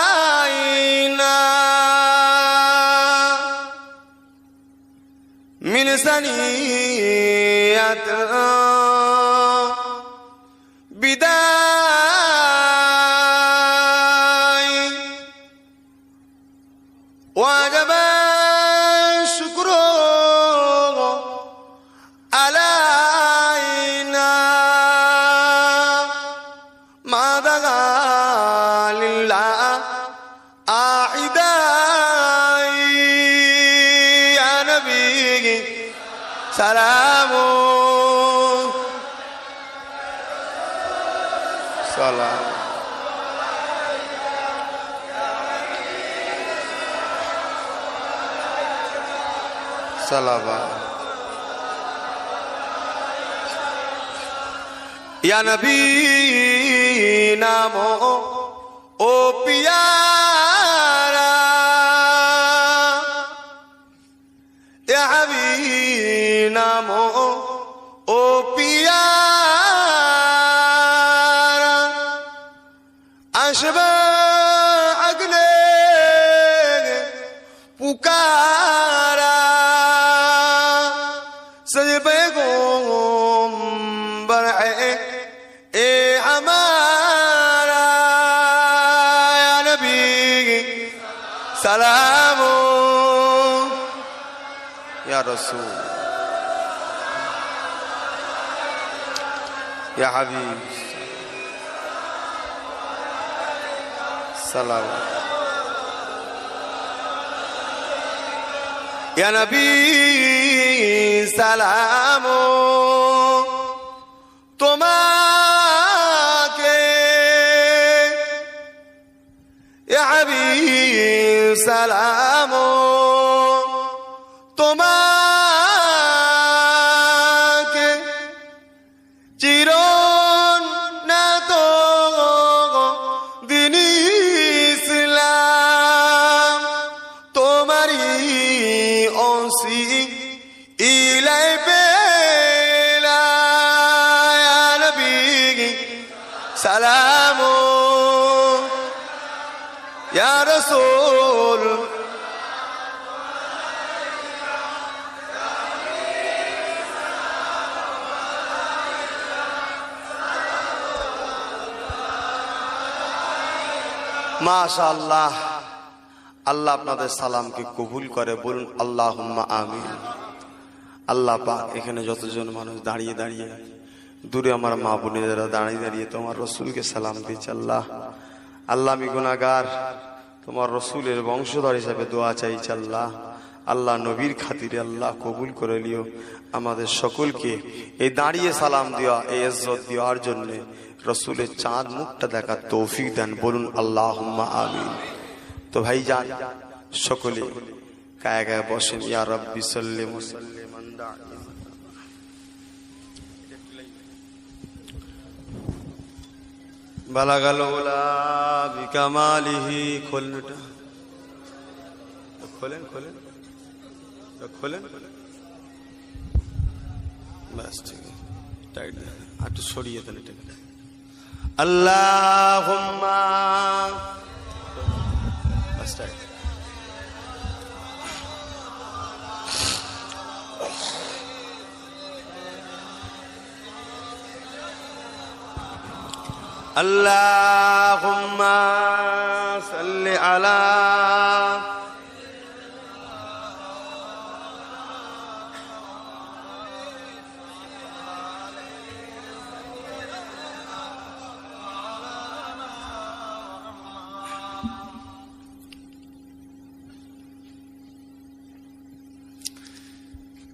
علينا من ثنية بداي وجب الشكر علينا ما دعا لله أعداء يا نبي سلام سلام سلام या नबी नामो ओ प्यारा या हबीब नामो ओ प्यारा अशबा अगले पुकारा सजबे गोम्बर है ए हमारा या नबी सलाम या रसूल या हबीब सलाम या नबी सलाम তোমাকে ইয়া হাবিব সালাম তোমাকে চিরন না তো দিন ইসলাম তোমারি অংশী ইলাই পেলা নবী সালাম ইয়া রাসূল মাশাআল্লাহ। আল্লাহ আপনাদের সালামকে কবুল করে, বলুন আল্লাহুম্মা আমিন। আল্লাহ পাক এখানে যতজন মানুষ দাঁড়িয়ে দাঁড়িয়ে, দূরে আমার মা বোনেরা দাঁড়িয়ে দাঁড়িয়ে তোমার রসুলকে সালাম দিচ্ছে। আল্লাহ আল্লাহ আমি গুনাহগার, তোমার রসুলের বংশধর হিসাবে দোয়া চাইছি। আল্লাহ আল্লাহ নবীর খাতিরে আল্লাহ কবুল করে নিও আমাদের সকলকে। এই দাঁড়িয়ে সালাম দেওয়া, এই ইজ্জত দেওয়ার জন্য রসুলের চাঁদ মুখটা দেখার তৌফিক দেন, বলুন আল্লাহুম্মা আমিন। তো ভাই যান সকলে গায়ে গায়ে বসেন। ইয়া রাব্বি সাল্লি ওয়া সাল্লিম আলা বালাগাল উলা বিকামালিহি। খোলেন খোলেন খোলেন বাস, ঠিক আছে, টাইট একটু সরিয়ে দেন এটা। আল্লাহুম্মা বাস টাইট। আল্লাহুম্মা সাল্লি আলা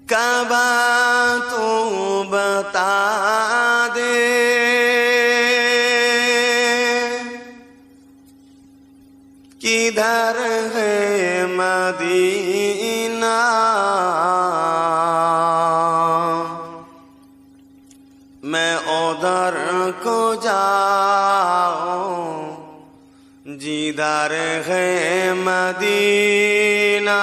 काबा तू बता दे किधर है मदीना, मैं उधर को जाऊं जिधर है मदीना।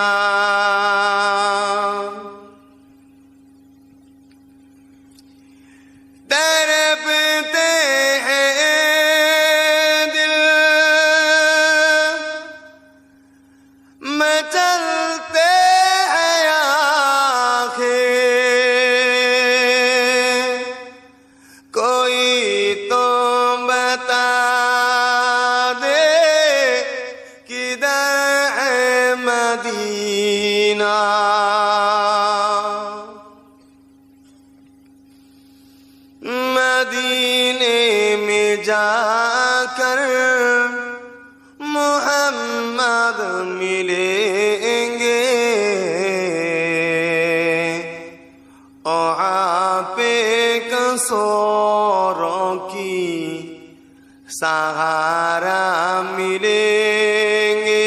मदीने में जाकर मोहम्मद मिलेंगे, आपे कसौरों की सहारा मिलेंगे।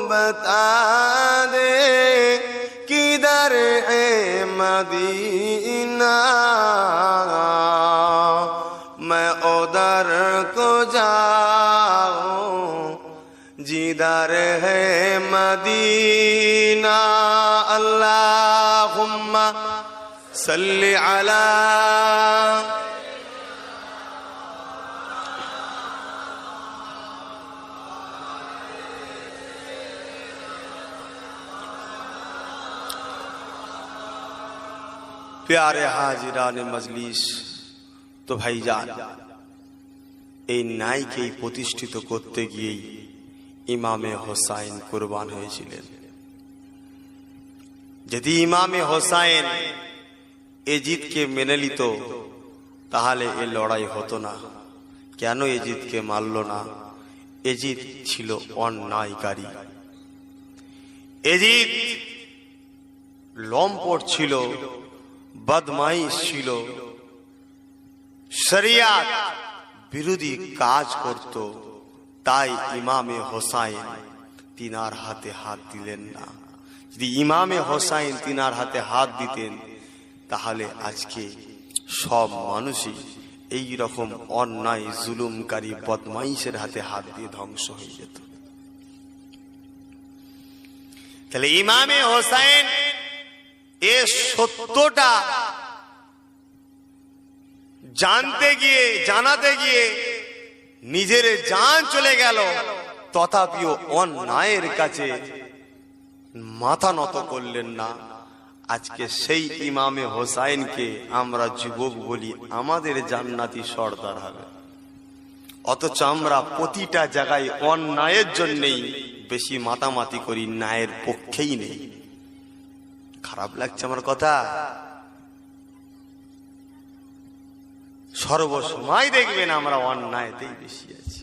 बता दे किधर है मदीना, मैं उधर को जाऊं जिधर है मदीना। अल्लाहुम्मा सल्ली अला प्यारे हाजिरान मजलिस। तो भाईजान এই নাইকে প্রতিষ্ঠিত করতে গিয়েই ইমামে হোসাইন কুরবান হয়েছিলেন। যদি ইমামে হোসাইন এজিদকে মেনে নিত তাহলে এই লড়াই হতো না, কেন এজিদকে মারল না? এজিদ ছিল অন্যায়কারী, এজিদ লম্পট ছিল, বদমাইশ ছিল, শরিয়াত বিরোধী কাজ করত। তাই ইমামে হোসাইন তিনার হাতে হাত দিলেন না। যদি ইমামে হোসাইন তিনার হাতে হাত দিতেন তাহলে আজকে সব মানুষই এই রকম অন্যায় জুলুমকারী বদমাইশের হাতে হাত দিয়ে ধ্বংস হয়ে যেত। তাহলে ইমামে হোসাইন এ সত্যটা জানাতে গিয়ে নিজের জান চলে গেল, তথাপিও অন্যায়ের কাছে মাথা নত করলেন না। আজকে সেই ইমামে হোসাইনকে আমরা যুবক বলি আমাদের জান্নাতি সর্দার হবে, অথচ আমরা প্রতিটা জায়গায় অন্যায়ের জন্যই বেশি মাতামাতি করি, ন্যায়ের পক্ষেই নেই। খারাপ লাগছে আমার কথা? সর্বসময় দেখবেন আমরা অন্যায়তেই বেশি আছি।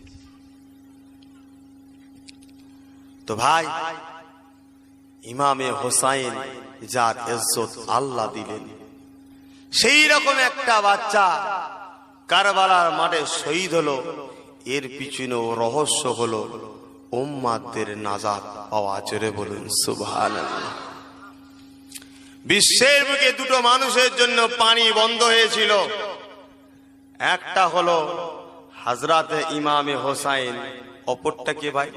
তো ভাই, ইমামে হোসাইন যার ইজ্জত আল্লাহ দিলেন, সেই রকম একটা বাচ্চা কারবালার মাঠে শহীদ হলো। এর পিছনে রহস্য হলো উম্মাদের নাজাত পাওয়া। জোরে বলুন সুবহানাল্লাহ। বিশ্বের বুকে দুটো মানুষের জন্য পানি বন্ধ হয়েছিল, একটা হলো হযরতে ইমামে হোসাইন, অপরটা কে ভাই?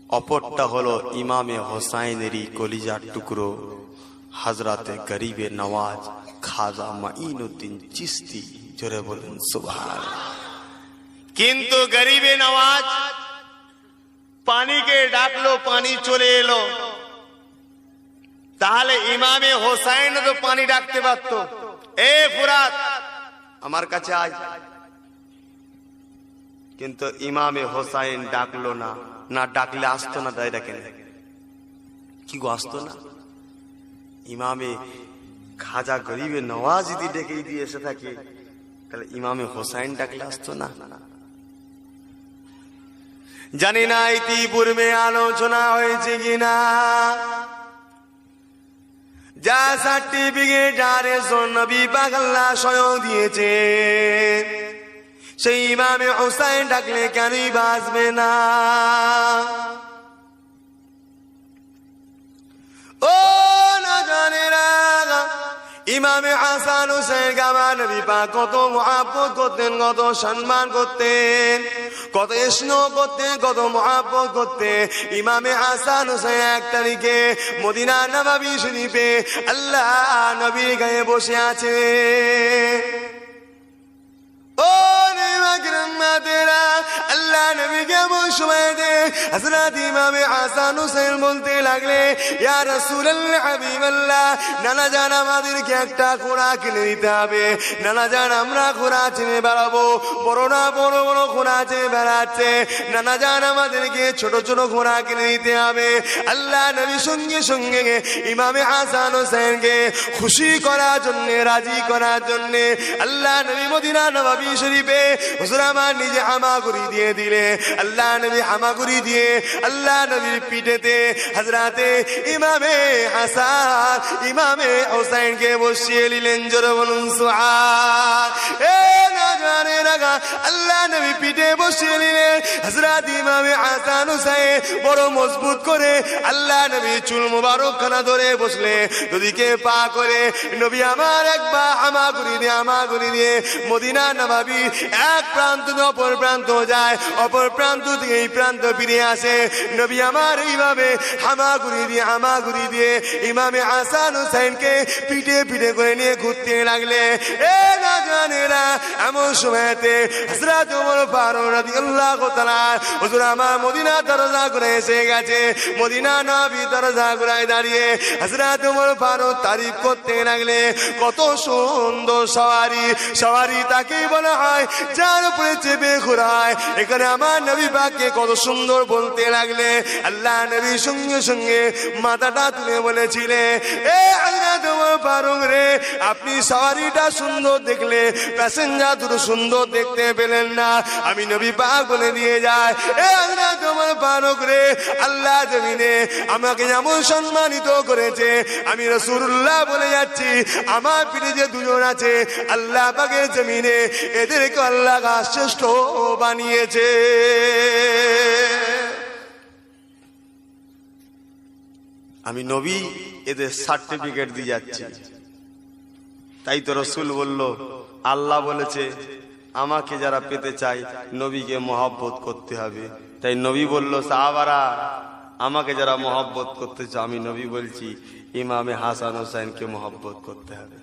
অপরটা হলো ইমামে হোসাইনেরই কলিজার টুকরো হযরতে গরিবে নওয়াজ খাজা মাঈনুদ্দিন চিশতি। জোরে বলুন সুবহানাল্লাহ। কিন্তু গরিবে নওয়াজ পানিকে ডাকলো, পানি চলে এলো। তাহলে ইমামে হোসাইন তো পানি ডাকতে পারত, এ ফুরাত আমার কাছে আয়। কিন্তু ইমামে হোসাইন ডাকলো না, না ডাকলে আসতো না। তাই ডাকেন কি গো, আসতো না? ইমামে খাজা গরিবে নওয়াজ যদি ডেকে দিয়ে এসে থাকে, তাহলে ইমামে হোসাইন ডাকলে আসতো না? জানি না ইতিপূর্বে আলোচনা হয়েছে কিনা, যা সার্টিফিকেট আর নবী পাক আল্লাহ স্বয়ং দিয়েছে, সেই ইমামে হোসাইন ডাকলে কেনই বাঁচবে না? ও না জানে না, ইমামে হাসান হুসাইন আমার নবী পাক কত মুহাব্বত করতেন, কত সম্মান করতেন, কত স্নেহ করতেন, কত মুহাব্বত করতেন। ইমামে হাসান হুসাইন 1 তারিখে মদিনা নববী শরীফে আল্লাহ নবীর গায়ে বসে আছে। ও আল্লাহ নবী কেমন সময় দে, হযরত ইমামে হাসান হুসাইন বলতে লাগলে, ইয়া রাসূলুল্লাহ হাবিবাল্লাহ, নানা জান আমাদেরকে একটা ঘোড়া কিনে দিতে হবে। নানা জান আমরা ঘোড়া চিনে বেড়াবো, বড় না বড় বড় ঘোড়া চিনে বেড়াচ্ছে। নানা জান আমাদেরকে ছোট ছোট ঘোড়া কিনে দিতে হবে। আল্লাহ নবী সঙ্গে সঙ্গে ইমামে হাসান হুসাইনকে খুশি করার জন্য, রাজি করার জন্য আল্লাহ নবী মদিনা নববী শরীফে হুজুর আমার নিজে হামাগুড়ি দিয়ে দিলে। আল্লাহ নবী হামাগুড়ি দিয়ে আল্লাহ নবীর পিঠেতে হযরতে ইমামে হাসান ইমামে হোসাইনকে বসিয়ে নিলেন। জোরে বলুন সুবহান। এ নজরে রাগা আল্লাহ নবী পিঠে বসিয়ে নিলেন হযরত ইমামে হাসান হুসাইন বড় মজবুত করে। আল্লাহ নবী চুল মুবারক খানা ধরে বসলে, দুদিকে পা করে নবী আমার একবার হামাগুড়ি দিয়ে মদিনা নববী এক প্রান্ত থেকে অপর প্রান্ত যায়, অপর প্রান্ত থেকে এই প্রান্ত ফিরে আসে। নবী আমার এইভাবে হামাগুড়ি দিয়ে ইমামে হাসান হুসাইনকে পিঠে পিঠে করে নিয়ে ঘুরতে লাগলে। এ জানেরা এমন সময়তে হযরত ওমর ফারুক রাদিয়াল্লাহু তাআলা হুজুর আমার মদিনা দরজা করে এসে গেছে। মদিনা নবী দরজা করে দাঁড়িয়ে হযরত ওমর ফারুক তারিফ করতে লাগলে, কত সুন্দর সওয়ারি, সওয়ারি তাকেই বলা হয় যার উপরে চেপে ঘোরায়। এখানে আমার নবী পাককে কত সুন্দর বলতে লাগলে, আল্লাহ নবী সঙ্গে সঙ্গে মাথাটা তুলে বলেছিলে, এ হযরত ওমর ফারুক রে, আপনি সওয়ারিটা সুন্দর দেখলে, প্যাসেঞ্জার দুটো সুন্দর দেখতে পেলেন না। আমি নবী পাক বলে দিয়ে যায়, এ হযরত ওমর ফারুক রে, আল্লাহ জমিনে আমাকে যেমন সম্মানিত করেছে, আমি রাসূলুল্লাহ বলে যাচ্ছি, আমার পিঠে যে দুজন আছে আল্লাহ পাকের জমিনে এদেরকে আল্লাহ শ্রেষ্ঠ বানিয়েছে। আমি নবী এদের সার্টিফিকেট দিয়ে যাচ্ছি। তাই তো রাসূল বলল, আল্লাহ বলেছে আমাকে যারা পেতে চায় নবীকে মহব্বত করতে হবে। তাই নবী বলল, সাহাবারা আমাকে যারা মহব্বত করতে চায়, আমি নবী বলছি ইমামে হাসান হোসেনকে মহব্বত করতে হবে।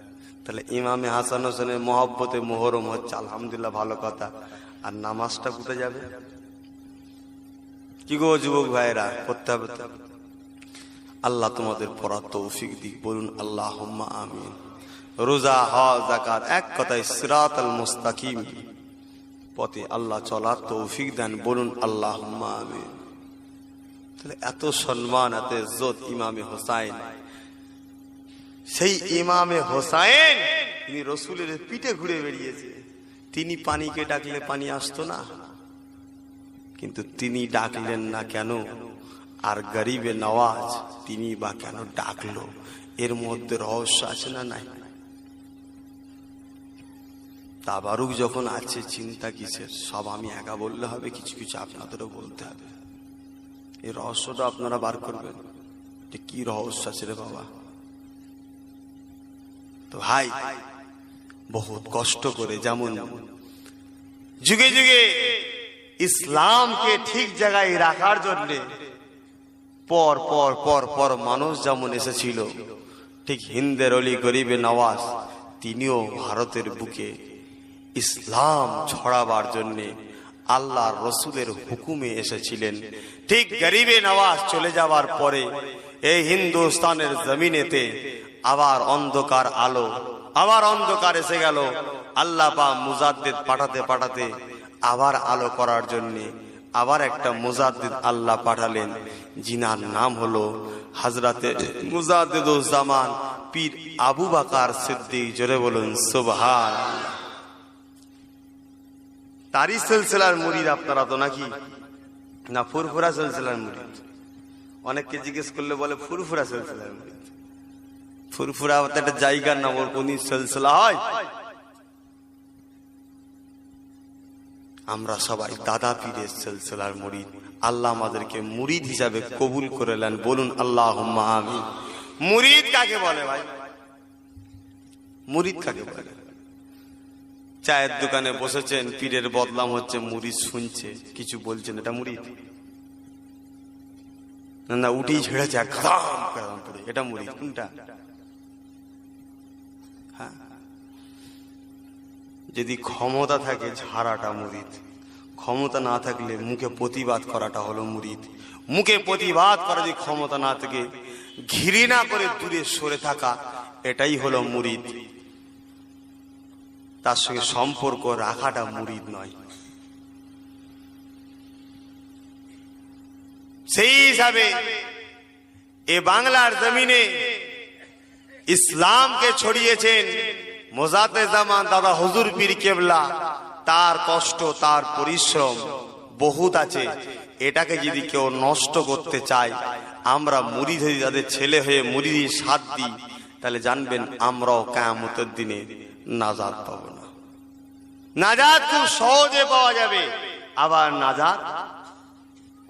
তাহলে ইমামে হাসান হোসেনের মহব্বতে মোহরম হচ্ছে, আলহামদুলিল্লাহ, ভালো কথা। আর নামাজটা কোথায় যাবে? কি গো যুবক ভাইরা, করতে হবে তো। আল্লাহ তোমাদের পড়ার তৌফিক দিক, বলুন আল্লাহুম্মা আমিন। রোজা, হজ, যাকাত, এক কথায় সিরাতাল মুস্তাকিম পথে আল্লাহ চলার তৌফিক দেন, বলুন আল্লাহুম্মা আমিন। তাহলে এত সম্মান, এত ইজ্জত ইমামে হোসাইন। সেই ইমামে হোসাইন তিনি রাসূলের পিঠে ঘুরে বেরিয়েছে। তিনি পানিকে ডাকলে পানি আসতো না, কিন্তু তিনি ডাকলেন না কেন? আর গরিবে নওয়াজ তিনি বা কেন ডাকলো? এর মধ্যে রহস্য আছে না নাই? তাবারুক যখন আছে, চিন্তা কিসের? সব আমি একা বললে হবে? কিছু কিছু আপনাদেরও বলতে হবে। এই রহস্যটা আপনারা বার করবেন, যে কি রহস্য আছে রে বাবা। তো ভাই, বহুত কষ্ট করে, যেমন যুগে যুগে ইসলামকে ঠিক জায়গায় রাখার জন্য পর পর পর পর মানুষ যেমন এসেছিল, ঠিক হিন্দের অলি গরিবে নওয়াজ তিনিও ভারতের বুকে ইসলাম ছড়াবার জন্য আল্লাহর রসুলের হুকুমে এসেছিলেন। ঠিক গরিবে নওয়াজ চলে যাওয়ার পরে এই হিন্দুস্তানের জমিনেতে আবার অন্ধকার আলো, আবার অন্ধকার এসে গেল। আল্লাহ পাক মুজাদ্দিদ পাঠাতে পাঠাতে আবার আলো করার জন্য আবার একটা মুজাদ্দিদ আল্লাহ পাঠালেন, যিনার নাম হলো হযরতে মুজাদ্দিদুজ জামান পীর আবু বকর সিদ্দিক। জোরে বলুন সুবহানাল্লাহ। তারই সিলসিলার মুরিদ আপনারা তো নাকি? না ফুরফুরা সিলসিলার মুরিদ? অনেককে জিজ্ঞেস করলে বলে ফুরফুরা সিলসিলার মুরিদ। ফুরফুরা একটা জায়গার নাম, ওর কোন সিলসিলা হয়? আমরা সবাই দাদা পীরের সিলসিলার মুরিদ। আল্লাহ আমাদেরকে মুরিদ হিসাবে কবুল করে নেন, বলুন আল্লাহুম্মা আমিন। মুরিদ কাকে বলে ভাই? মুরিদ কাকে বলে? চায়ের দোকানে বসেছেন, পীরের বদনাম হচ্ছে, মুরিদ শুনছে, কিছু বলছেন, এটা মুরিদ? না উঠেই ছেড়েছে একদম করে, এটা মুরিদ? কোনটা? হ্যাঁ, যদি ক্ষমতা থাকে ঝাড়াটা মুরিদ, ক্ষমতা না থাকলে মুখে প্রতিবাদ করাটা হলো মুরিদ। মুখে প্রতিবাদ করা যদি ক্ষমতা না থাকে, ঘৃণা করে দূরে সরে থাকা, এটাই হলো মুরিদ। তার সঙ্গে সম্পর্ক রাখাটা মুরিদ নয়। সেই হিসাবে এ বাংলার জমিনে ইসলামকে ছড়িয়েছেন মুজাদ্দিদ জামান দাদা হুজুর পীর কেবলা। তার কষ্ট, তার পরিশ্রম বহুত আছে। এটাকে যদি কেউ নষ্ট করতে চায়, আমরা মুরিদ হয়ে যাদের ছেলে হয়ে মুরিদের সাথ দিই, তাহলে জানবেন আমরাও কিয়ামতের দিনে নাজাত পাবো না। নাজাত খুব সহজে পাওয়া যাবে, আবার নাজাত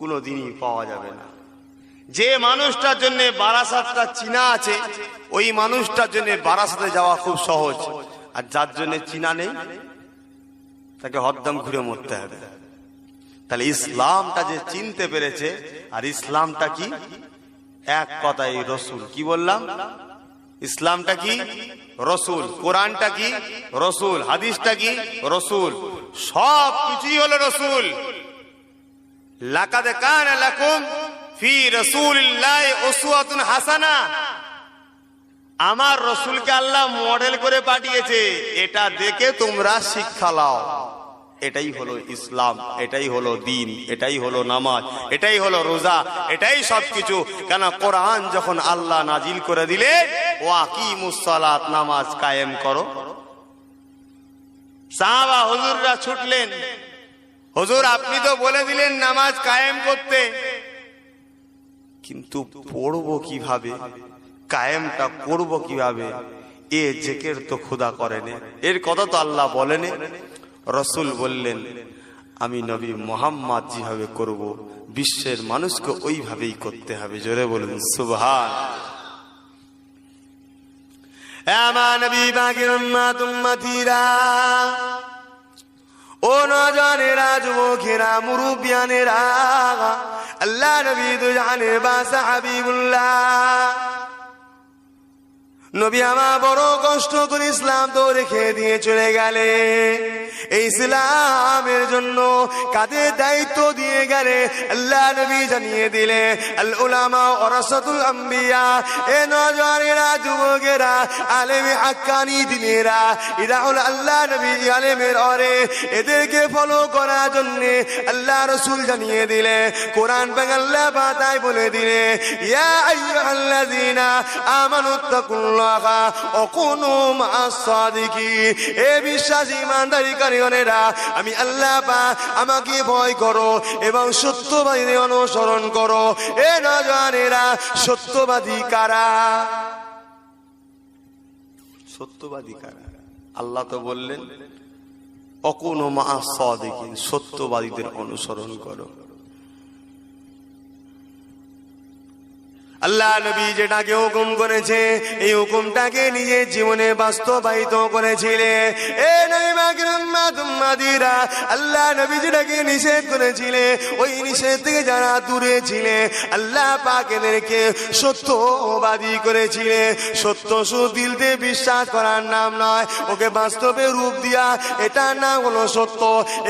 কোনোদিনই পাওয়া যাবে না। যে মানুষটার জন্য বারাসাতটা চিনা আছে, ওই মানুষটার জন্য বারাসাতে যাওয়া খুব সহজ। আর যার জন্য চিনা নেই, তাকে হদ্দাম ঘুরে মরতে হবে। তাহলে ইসলামটা যে চিনতে পেরেছে, আর ইসলামটা কি? এক কথায় রসুল কি বললাম? ইসলামটা কি? রসুল, কোরআনটা কি রসুল, হাদিসটা কি রসুল, সব কিছুই হলো রসুল। লাকাদ কানা লাকুম ফি রাসূলিল্লাহি উসওয়াতুন হাসানা, আমার রসুলকে আল্লাহ মডেল করে পাঠিয়েছে, এটা দেখে তোমরা শিক্ষা লাও। এটাই হলো ইসলাম, এটাই হলো দিন, এটাই হলো নামাজ, এটাই হলো রোজা, এটাই সবকিছু। কেন কোরআন যখন আল্লাহ নাজিল করে দিলে ওয়াকিমুস সালাত, নামাজ কায়েম করো, সাহাবা হুজুররা ছুটলেন, হুজুর আপনি তো বলে দিলেন নামাজ কায়েম করতে, কিন্তু পড়বো কিভাবে, কায়েমটা করব কিভাবে, এ জেকের তো খোদা করেন, এর কথা তো আল্লাহ বলেন। রসুল বললেন আমি নবী মুহাম্মদ যেভাবে করব বিশ্বের মানুষকে ওইভাবেই করতে হবে। জোরে বলুন সুবহান। আমার নবী বাগের উম্মত উম্মতিরা, ও নজনেরা, যুবকেরা, মুরুব্বিয়ানেরা, আল্লাহ নবী দুজানের বাসা হাবিবুল্লাহ নবী আমার বড় কষ্ট করে ইসলাম তো রেখে দিয়ে চলে গেলে, এই ইসলামের জন্য কাদের দায়িত্ব দিয়ে গেলে আল্লাহ নবী জানিয়ে দিলে আল উলামা ওয়ারাসাতুল আম্বিয়া। এ নওজওয়ানেরা, যুবকেরা, আলেমে হাক্কানি দিনেরা, এরা হলো আল্লাহ নবী আলেমের অরে, এদেরকে ফলো করার জন্য আল্লাহ রাসূল জানিয়ে দিলে, কোরআন পাক আল্লাহ পাতায় বলে দিলে ইয়া আইয়ুহাল্লাযীনা আমানুত্তাকুল্লাহ এ বিশ্বাসী ইমানদারিকারীগণেরা, আমি আল্লাহ পাক আমাকে ভয় করো এবং সত্যবাদীদের অনুসরণ করো। এ নওজওয়ানেরা, সত্যবাদী কারা, সত্যবাদী কারা? আল্লাহ তো বললেন অকুনু মা'আস সাদিকিন, সত্যবাদীদের অনুসরণ করো। আল্লাহ নবী যেটাকে হুকুম করেছে এই হুকুমটাকে নিজের জীবনে বাস্তবায়িত করেছিলেন। এ নবী পাকের উম্মত উম্মতিরা, আল্লাহ নবী যেটাকে নিষেধ করেছিলেন ওই নিষেধ থেকে যারা দূরে ছিলেন আল্লাহ পাক এদেরকে সত্যবাদী করেছিলেন। সত্য শুধু দিলতে বিশ্বাস করার নাম নয়, ওকে বাস্তবে রূপ দিয়া, এটার নাম হলো সত্য।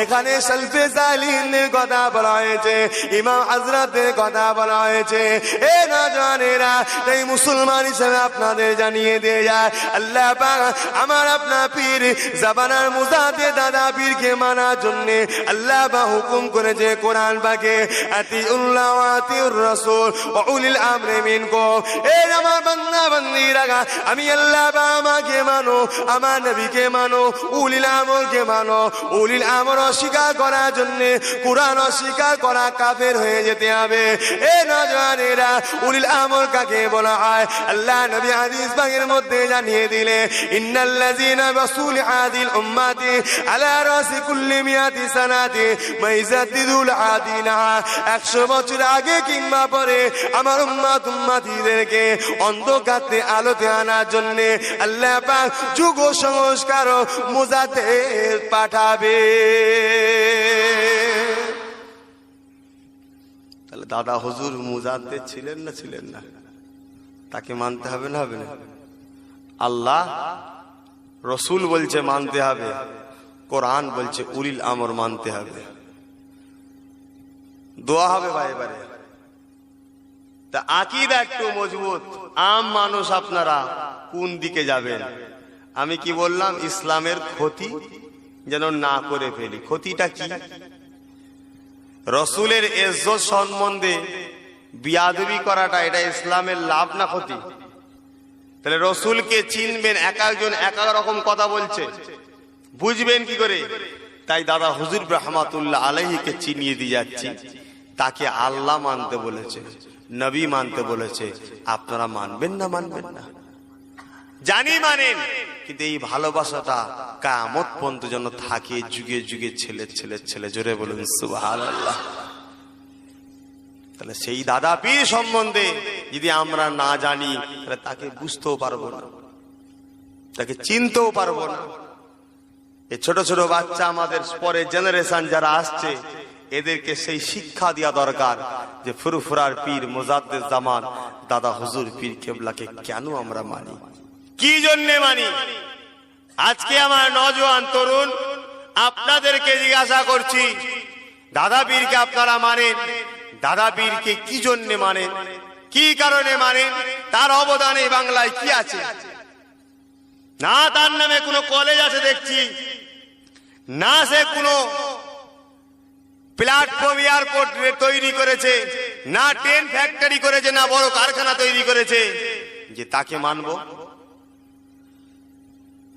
এখানে সালফে সালিহিনদের কথা বলা হয়েছে, ইমাম হযরতের কথা বলা হয়েছে। এ তাই মুসলমান হিসেবে আপনাদের জানিয়ে দিয়ে যায় আল্লাহ পাক আমার আপনার পীর জাবানার মুজাদ্দেদ দাদা পীরকে মানার জন্য আল্লাহ পাক হুকুম করেছে কোরআন পাকে আতিউল্লাহ ওয়া আতিউর রাসূল ওয়া উলিল আমরি মিনকুম। এই আমার বান্দা বান্দীরা, আমি আল্লাহ পাক আমাকে মানো, আমার নবীকে মানো, উলিল আমরকে মানো। উলিল আমর অস্বীকার করার জন্য কোরআন অস্বীকার করা কাফের হয়ে যেতে হবে। এই নওজওয়ানেরা, উলিল আমর কাকে বলা হয় আল্লাহ নবী হাদিস পাকের মধ্যে জানিয়ে দিলে ইন্নাল্লাযীনা রাসূল আদিল উম্মতি আলা রাসি কুল্লি মিয়াতি সানাতি মাইজাদিদুল আদিনা। 100 বছর আগে কিংবা পরে আমার উম্মত উম্মতিদেরকে অন্ধকারে আলোতে আনার জন্য আল্লাহ পাক যুগ সংস্কার মুজাদ্দেদ পাঠাবে। তাহলে দাদা হুজুর মুজাদ্দেদ ছিলেন না ছিলেন না? তাকে মানতে হবে না হবে না? আল্লাহ রসুল বলছে মানতে হবে, কোরআন বলছে উলিল আমর মানতে হবে। দোয়া হবে ভাই এবারে। তা আকীদা একটু মজবুত। আম মানুষ আপনারা কোন দিকে যাবেন? আমি কি বললাম? ইসলামের ক্ষতি যেন না করে ফেলি। ক্ষতিটা কি? রসুলের ইজ্জত সম্বন্ধে বিয়াদবি করাটা এটা ইসলামের লাভ না ক্ষতি? তাহলে রসুলকে চিনবেন, এক একজন এক এক রকম কথা বলছে, বুঝবেন কি করে? তাই দাদা হুজুর রাহমাতুল্লাহ আলাইহিকে চিনিয়ে দিয়ে যাচ্ছি, তাকে আল্লাহ মানতে বলেছে, নবী মানতে বলেছে। আপনারা মানবেন না মানবেন না জানি মানেন, কিন্তু এই ভালোবাসাটা কিয়ামত পর্যন্ত যেন থাকে, যুগে যুগে ছেলে ছেলে ছেলে। জোরে বলুন সুবহানাল্লাহ। তাহলে সেই দাদা পীর সম্বন্ধে যদি আমরা না জানি তাহলে তাকে বুঝতেও পারবো না, তাকে চিনতেও পারবো না। এই ছোট ছোট বাচ্চা, আমাদের পরে জেনারেশন যারা আসছে, এদেরকে সেই শিক্ষা দেওয়া দরকার যে ফুরফুরার পীর মুজাদ্দেদ জামান দাদা হুজুর পীর কেবলাকে কেন আমরা মানি। কি জন্যে মানি? আজকে আমার নওজোয়ান তরুণ আপনাদেরকে জিজ্ঞাসা করছি, দাদা পীরকে আপনারা মানেন, দাদা পীরকে কি জন্যে মানেন, কি কারণে মানেন, তার অবদান এই বাংলায় কি আছে? না তার নামে কোনো কলেজ আছে দেখছি, না সে কোনো প্ল্যাটফর্ম এয়ারপোর্ট তৈরি করেছে, না ট্রেন ফ্যাক্টরি করেছে, না বড় কারখানা তৈরি করেছে যে তাকে মানব।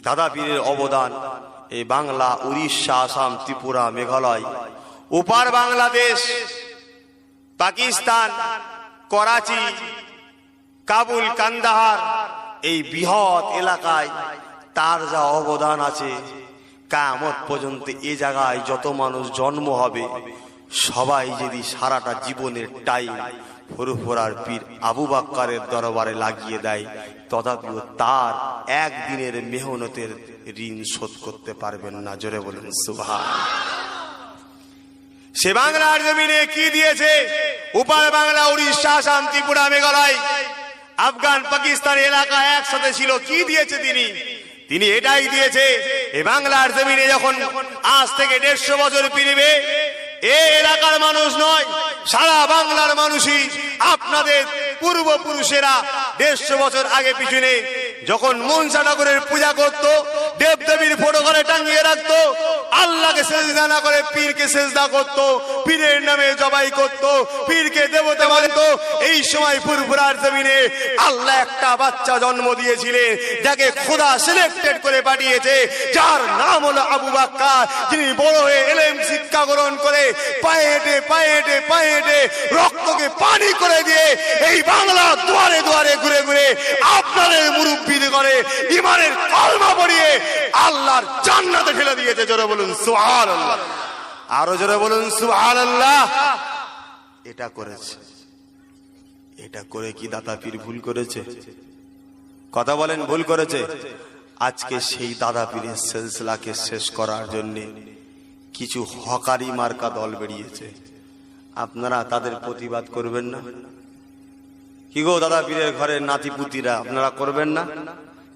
দাদা পীরের অবদান এই বাংলা, উড়িষ্যা, আসাম, ত্রিপুরা, মেঘালয়, উপার বাংলাদেশ, পাকিস্তান, করাচি, কাবুল, কান্দাহার, এই বৃহৎ এলাকায় তার যা অবদান আছে, কিয়ামত পর্যন্ত এই জায়গায় যত মানুষ জন্ম হবে সবাই যদি সারাটা জীবনের টাইম ফুরফুরার পীর আবু বাক্কারের দরবারে লাগিয়ে দেয়, তথাপিও তার একদিনের মেহনতের ঋণ শোধ করতে পারবেন না। জোরে বলেন সুবহানাল্লাহ। সে বাংলার জমিনে কি দিয়েছে? উপার বাংলা, উড়িষ্যা, আসাম, ত্রিপুরা, মেঘালয়, আফগান, পাকিস্তান এলাকা একসাথে ছিল, কি দিয়েছে তিনি এটাই দিয়েছে। এই বাংলার জমিনে যখন আজ থেকে 150 বছর পেরিয়ে, এই এলাকার মানুষ নয়, সারা বাংলার মানুষই আপনাদের পূর্বপুরুষেরা 150 বছর আগে পিছনে যখন মনসা ঠাকুরের পূজা করত, দেবদেবীর ফটো করে টাঙিয়ে রাখত, আল্লাহকে সেজদা না করে পীরকে সেজদা করত, পীরের নামে জবাই করত, পীরকে দেবতা বলত, এই সময় ফুরফুরার জমিনে আল্লাহ একটা বাচ্চা জন্ম দিয়েছিলেন, যাকে খোদা সিলেক্টেড করে পাঠিয়েছে, যার নাম হলো আবু বাক্কার, যিনি বড় হয়ে এলেম শিক্ষা গ্রহণ করে পায়ে হেঁটে রক্তকে পানি করে দিয়ে এই বাংলা দুয়ারে দুয়ারে ঘুরে ঘুরে আপনাদের মুরব্বিদ করে ইমানের কলমা পড়িয়ে আল্লাহর জান্নাতে ফেলে দিয়েছে। জোরে বলুন সুবহানাল্লাহ, আরো জোরে বলুন সুবহানাল্লাহ। এটা করেছে, এটা করে কি দাদা পীর ভুল করেছে? কথা বলেন, ভুল করেছে? আজকে সেই দাদা পীরের সিলসিলাকে শেষ করার জন্য কিছু হকারি মার্কা দল বেরিয়েছে, আপনারা তাদের প্রতিবাদ করবেন না? কি গো, দাদা পীরের ঘরের নাতিপুতিরা আপনারা করবেন না?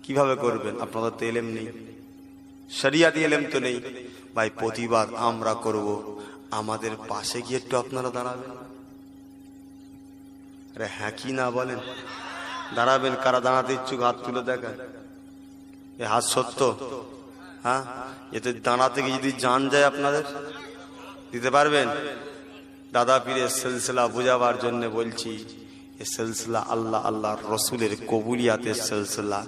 কিভাবে করবেন? আপনাদের তো এলেম নেই, শরিয়াতি এলেম তো নেই। ভাই, প্রতিবাদ আমরা করব, আমাদের পাশে গিয়ে একটু আপনারা দাঁড়াবেন। আরে হ্যাঁ কি না বলেন? দাঁড়াবেন? কারা দাঁড়াতে ইচ্ছুক হাত তুলে দেখান। এ হাত সত্য? হ্যাঁ, এতে দাঁড়াতে গিয়ে যদি জান যায় আপনাদের, দিতে পারবেন? দাদা পীরের সিলসিলা বুঝাবার জন্য বলছি, এ সিলসিলা আল্লাহ রসুলের কবুলিয়াতের সিলসিলা।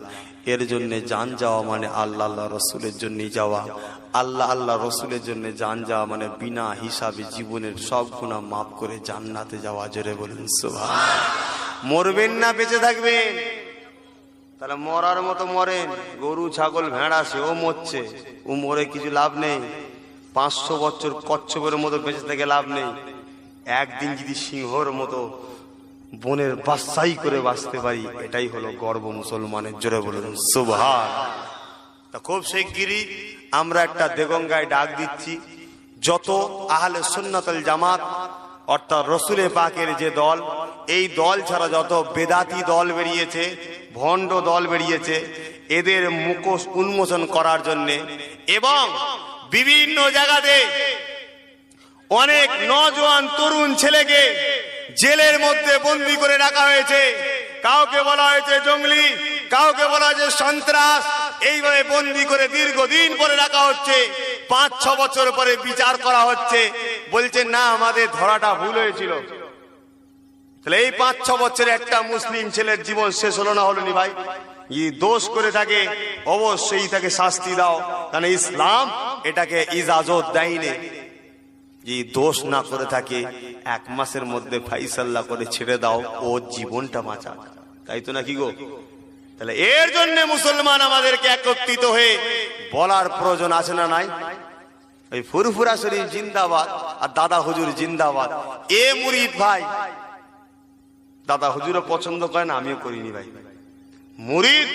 এর জন্য জান যাওয়া মানে আল্লাহ রসুলের জন্যই যাওয়া, আল্লাহ রসুলের জন্য জান যাওয়া মানে বিনা হিসাবে জীবনের সব গুনাহ মাফ করে জান্নাতে যাওয়া। জোরে বলুন সুবহানাল্লাহ। মরবেন না বেঁচে থাকবেন? তাহলে মরার মতো মরেন। গরু, ছাগল, ভেড়া সেও মরছে, ও মরে কিছু লাভ নেই। 500 বছর কচ্ছপের মতো বেঁচে থেকে লাভ নেই। একদিন যদি সিংহর মতো বনের বাসাই করে বাঁচতে পারি, এটাই হলো গর্ব মুসলমানের। জোরে বলুন সুবহানাল্লাহ। তা খুব শিগগিরই আমরা একটা দেগঙ্গায় ডাক দিচ্ছি, যত আহলে সুন্নাত ওয়াল জামাত অর্থাৎ রসুলে পাকের যে দল, এই দল ছাড়া যত বেদাতি দল বেরিয়েছে, ভণ্ড দল বেরিয়েছে, এদের মুখোশ উন্মোচন করার জন্য এবং বিভিন্ন জায়গাতে অনেক নওজোয়ান তরুণ ছেলেকে জেলের মধ্যে বন্দী করে রাখা হয়েছে। কাউকে বলা হয়েছে জঙ্গলি, কাউকে বলা হয়েছে সন্ত্রাস, এইভাবে বন্দী করে দীর্ঘদিন পরে রাখা হচ্ছে। 5-6 বছর পরে বিচার করা হচ্ছে, বলছে না আমাদের ধরাটা ভুল হয়েছিল। তাহলে এই 5-6 বছরে একটা মুসলিম ছেলের জীবন শেষ হলো না? হলো নি ভাই? এই দোষ করে থাকে অবশ্যই তাকে শাস্তি দাও, কারণ ইসলাম এটাকে ইজাজত দেয়নি। যে দোষ না করে থাকে 1 মাসের মধ্যে ফাইসাল্লা করে ছেড়ে দাও, ও জীবনটা বাঁচা, তাই তো নাকি গো? তাহলে এর জন্য মুসলমান আমাদেরকে একত্রিত হয়ে বলার প্রয়োজন আছে না নাই? এই ফুরফুরা শরীফ জিন্দাবাদ আর দাদা হুজুর জিন্দাবাদ। এ মুরিদ ভাই, দাদা হুজুরও পছন্দ করেন, আমিও করিনি ভাই। মুরিদ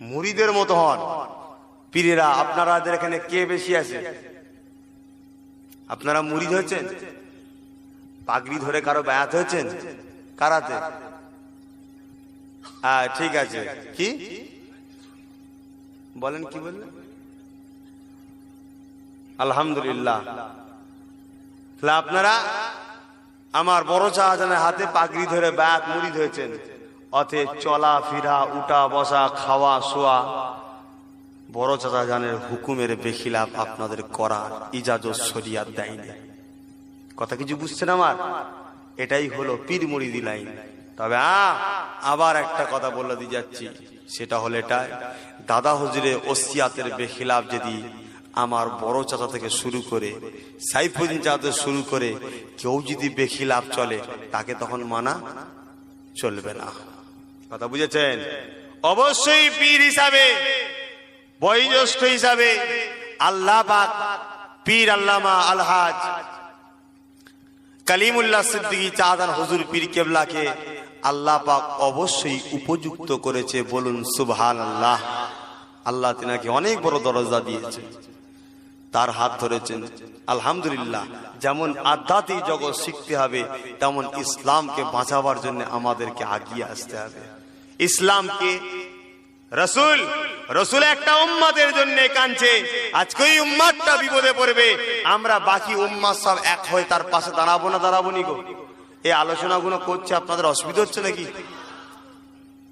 মুরিদের মতো হন। পীরেরা আপনাদের এখানে কে বেশি আছে? আপনারা মুরিদ হয়েছেন? পাগড়ি ধরে কারো বায়াত হয়েছেন? কারাতে? হ্যাঁ ঠিক আছে। কি বলেন কি বললেন? আলহামদুলিল্লাহ। তাহলে আপনারা আমার বড় শাহজাহানের হাতে পাগড়ি ধরে বায়াত মুরিদ হয়েছেন, অতএব চলা ফিরা উঠা বসা খাওয়া শোয়া বড় শাহজাহানের হুকুমের বেখিলাফ আপনাদের করার ইজাজত শরিয়াত দেয়নি। কথা কিছু বুঝছেন আমার? এটাই হলো পীর মুরিদি লাইন। তবে আবার একটা কথা বলে দিয়ে যাচ্ছি, সেটা হলো এটাই, দাদা হুজুরের ওসিয়াতের বেখিলাফ যদি আমার বড় চাচা থেকে শুরু করে সাইফুদ্দিন চাচা শুরু করে কেউ যদি বেখিলাফ চলে, তাকে তখন মানা চলবে না। কথা বুঝেছেন? অবশ্যই পীর হিসাবে, বয়োজ্যেষ্ঠ হিসাবে আল্লাহ পাক পীর আল্লামা আলহাজ কালিমুল্লাহ সিদ্দিকী চাঁদান হুজুর পীর কেবলাকে আল্লাহ পাক অবশ্যই উপযুক্ত করেছে। বলুন সুবহানাল্লাহ। আল্লাহ তিনাকে অনেক বড় দরজা দিয়েছে, তার হাত ধরেছেন। আলহামদুলিল্লাহ। যেমন আধ্যাত্মিক জগৎ শিখতে হবে, তেমন ইসলামকে বাঁচাবার জন্য আমাদেরকে আগিয়ে আসতে হবে। ইসলামকে রসুল একটা উম্মতের জন্য কাঁদছে, আজকে ওই উম্মতটা বিপদে পড়বে, আমরা বাকি উম্মত সব এক হয়ে তার পাশে দাঁড়াবো না দাঁড়াবো নি গো? এই আলোচনাগুলো করছে, আপনাদের অসুবিধা হচ্ছে নাকি?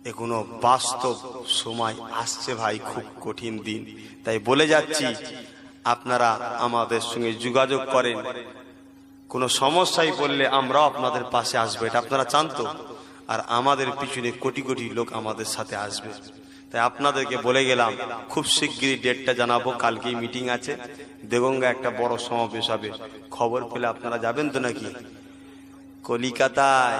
এগুলো বাস্তব সময় আসছে ভাই, খুব কঠিন দিন। তাই বলে যাচ্ছি, আপনারা আমাদের সঙ্গে যোগাযোগ করেন, কোনো সমস্যায় পড়লে আমরাও আপনাদের পাশে আসবো, এটা আপনারা চান তো? আর আমাদের পিছনে কোটি কোটি লোক আমাদের সাথে আসবে। তাই আপনাদেরকে বলে গেলাম, খুব শিগগিরই ডেটটা জানাবো। কালকেই মিটিং আছে, দেগঙ্গা একটা বড় সমাবেশ হবে। খবর পেলে আপনারা যাবেন তো নাকি? কলিকাতায়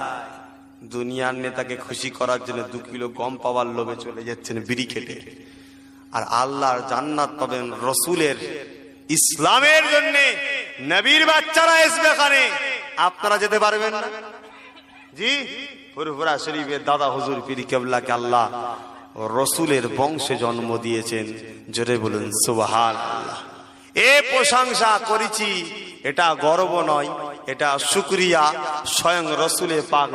দুনিয়ার নেতাকে খুশি করার জন্য 2 কিলো গম পাওয়ার লোভে চলে যাচ্ছেন বিড়ি খেটে, আর আল্লাহর জান্নাত পাবেন রসুলের ইসলামের জন্য। নবীর বাচ্চারা আসবে এখানে, আপনারা যেতে পারবেন না? জি, ফুরফুরা শরীফের দাদা হুজুর পীর কেবলাকে আল্লাহ রসুলের বংশে জন্ম দিয়েছেন। জোরে বলুন সুবহানাল্লাহ। এ প্রশংসা করেছি, এটা গর্ব নয়, এটা শুকরিয়া। স্বয়ং রসুলে পাক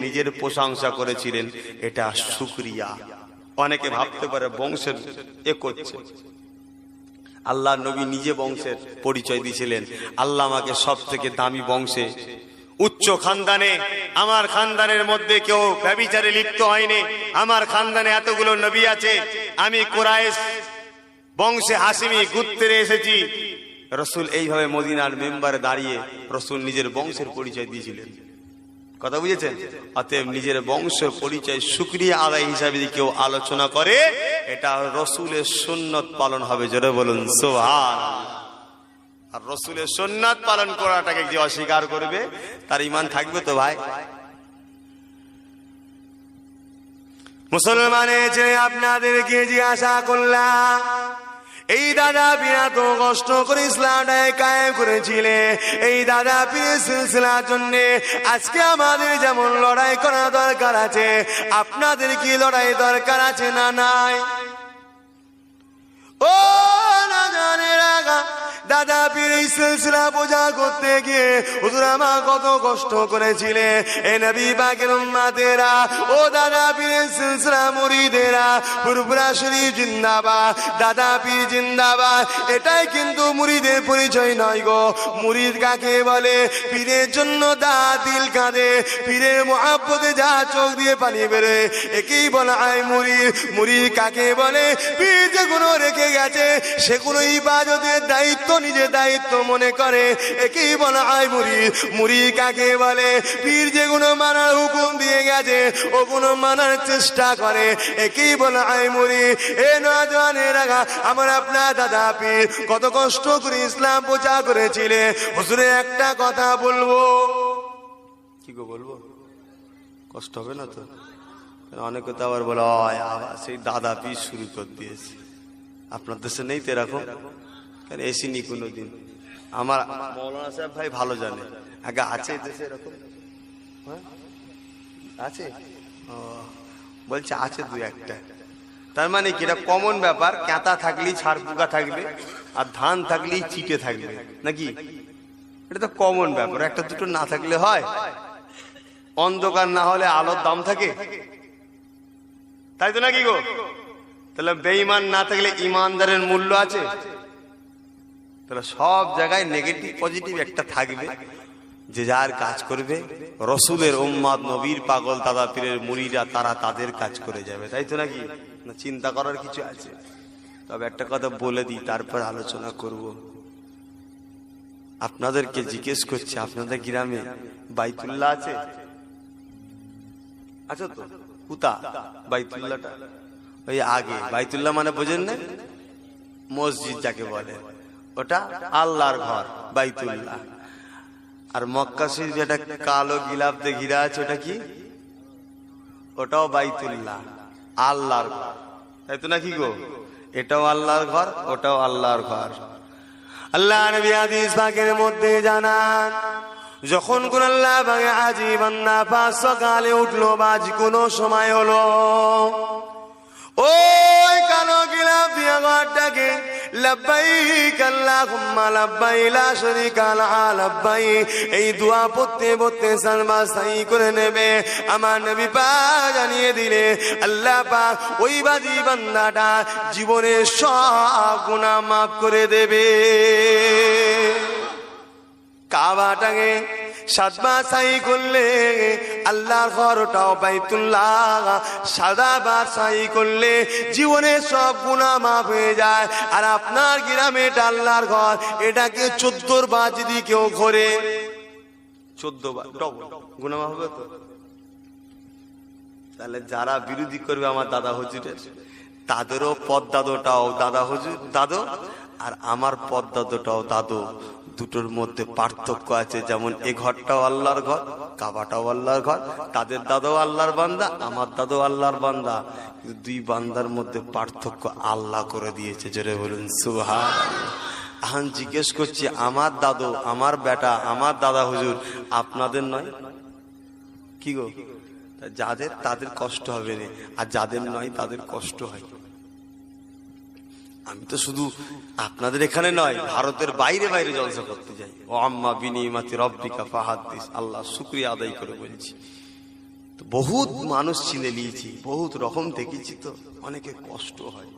নিজের প্রশংসা করেছিলেন, এটা শুকরিয়া। অনেকে ভাবতে পারে বংশের এ করছে, আল্লাহ নবী নিজে বংশের পরিচয় দিয়েছিলেন। আল্লাহ আমাকে সব থেকে দামি বংশে, উচ্চ খানদানে, আমার খানদানের মধ্যে কেউ ব্যভিচারে লিপ্ত হয়নি, আমার খানদানে এতগুলো নবী আছে, আমি কুরাইশ বংশে হাসিমি গোত্রে এসেছি। রসুল এইভাবে মদিনার মেম্বারে দাঁড়িয়ে রসুল নিজের বংশের পরিচয় দিয়েছিলেন। কথা বুঝেছেন? অতএব নিজের বংশের পরিচয় শুকরিয়া আদায় হিসাবে যদি কেউ আলোচনা করে, এটা রসুলের সুন্নত পালন হবে। জোরে বলুন সুবহানাল্লাহ। আর রসুলের সুন্নাত পালন করাটাকে যে অস্বীকার করবে, তার ঈমান থাকবে তো ভাই? মুসলমানের ছেলে, আপনাদেরকে জিজ্ঞাসা করলাম, এই দাদা পীর তো কষ্ট করে ইসলামটাকে কায়েম করেছিলে, এই দাদা পীরের সিলসিলার জন্য আজকে আমাদের যেমন লড়াই করা দরকার আছে, আপনাদের কি লড়াই দরকার আছে না নাই? ও না জানে রাগা, দাদা পীর এই সিলসিলা পূজা করতে গিয়ে হুজুর আমার কত কষ্ট করেছিলে। এ নবী পাকের উম্মতেরা, ও দাদা পীরের সিলসিলা মুরিদেরা, ফুরফুরা শরীফ জিন্দাবাদ, দাদা পীর জিন্দাবাদ। এটাই কিন্তু মুরিদের পরিচয় নয় গো। মুরিদ কাকে বলে? পীরের জন্য দা দিল কাঁদে, পীরের মুহাব্বতে যা চোখ দিয়ে পানি বেরোয়, একেই বলা হয় মুরিদ। মুরিদ কাকে বলে? পীর যেগুলো রেখে গেছে সেগুলো ইবাদতের দায়িত্ব নিজে দায়িত্ব মনে করে, একেই বলা হয় মুরিদ। মুরিদ কাকে বলে? পীর যেগুলো মানার হুকুম দিয়ে গেছে ওগুলো মানার চেষ্টা করে, একেই বলা হয় মুরিদ। এ নওজওয়ানেরা, আমার আপনার দাদা পীর কত কষ্ট করে ইসলাম প্রচার করেছিলেন। হুজুরের একটা কথা বলবো, কি গো বলবো? কষ্ট হবে না তো? অনেকে তো আবার বলে আবার সেই দাদা পীর শুরু করে দিয়েছে। আপনার দেশে নেই তো এরকম? কেন এসিনি কোনোদিন? আমার মৌলানা সাহেব ভাই ভালো জানে, আগে আছে দেশে এরকম? আছে, বলছে আছে 2-1টা। তার মানে কি, এটা কমন ব্যাপার। ক্যাঁতা থাকলেই ছাড় পোকা থাকবে, আর ধান থাকলেই চিটে থাকবে, নাকি? এটা তো কমন ব্যাপার। 1-2 না থাকলে হয়? অন্ধকার না হলে আলোর দাম থাকে, তাই তো নাকি গো? তাহলে বেঈমান না থাকলে ইমানদারের মূল্য আছে? তাহলে সব জায়গায় নেগেটিভ পজিটিভ একটা থাকবে, যে যার কাজ করবে। রসুলের উম্মত, নবীর পাগল, দাদা পীরের মুরিদা, তারা তাদের কাজ করে যাবে, তাই তো নাকি? না চিন্তা করার কিছু আছে? তবে একটা কথা বলে দিই, তারপর আলোচনা করব। আপনাদেরকে জিজ্ঞেস করছি, আপনাদের গ্রামে বাইতুল্লাহ আছে? আচ্ছা তো কুতা বাইতুল্লাহটা? ওই আগে বাইতুল্লাহ মানে বোঝেন না? মসজিদ যাকে বলে, ওটা আল্লাহর ঘর বাইতুল্লাহ। আর মক্কা শরীফ যেটা কালো গিলাফ দিয়ে ঘিরা আছে, ওটা কি? ওটাও বাইতুল্লাহ, আল্লাহর ঘর, তাই তো নাকি গো? এটাও আল্লাহর ঘর, ওটাও আল্লাহর ঘর। আল্লাহ নবী হাদিস পাকের মধ্যে জানান, যখন কোন আল্লাহ পাকে আজি বান্দা পাঁচ সকালে উঠলো বা কোনো সময় হলো, ওই কালো গিলাফ দিয়া ঘরটাকে লাব্বাইক আল্লাহুম্মা লাব্বাইক লা শারীকা লাকা লাব্বাইক এই দোয়া পড়তে পড়তে সালমা সাই করে নেবে। আমার নবী পাক জানিয়ে দিলে আল্লাহ পাক ওই বাজি বান্দাটা জীবনের সব গুনাহ মাফ করে দেবে। কাবাটাকে সাতবার সাই করলে আল্লাহর ঘরটাও বাইতুল্লাহ, সাতবার সাই করলে জীবনের সব গুনাহ মাফ হয়ে যায়। আর আপনার গ্রামে এটা আল্লাহর ঘর, এটাকে 14 বার যদি কেউ ঘোরে, 14 বার ডবল গুনাহ মাফ হবে তো? তাহলে যারা বিরোধী করবে আমার দাদা হুজুরের, তাদেরও পদ্মাদোটাও দাদা হুজুর দাদু, আর আমার পদ্মাদোটাও দাদু। দুটোর মধ্যে পার্থক্য আছে। যেমন এ ঘরটাও আল্লাহর ঘর, কাবাটাও আল্লাহর ঘর, তাদের দাদাও আল্লাহর বান্দা, আমার দাদু আল্লাহর বান্দা। দুই বান্দার মধ্যে পার্থক্য আল্লাহ করে দিয়েছে। জোরে বলুন সুবহানাল্লাহ। এখন জিজ্ঞেস করছি, আমার দাদু, আমার বেটা, আমার দাদা হুজুর, আপনাদের নয় কি গো? যাদের তাদের কষ্ট হবে না, আর যাদের নয় তাদের কষ্ট হয়। আমি তো শুধু আপনাদের এখানে নয়, ভারতের বাইরে বাইরে জলসা করতে যাই। ও আম্মা বিনিমাতি রব্বিকা ফাহাদ্দিস, আল্লাহ শুকরিয়া আদায় করে বলছি। তো বহুত মানুষ চিনে নিয়েছি, বহুত রকম দেখেছি, তো অনেকে কষ্ট হয়।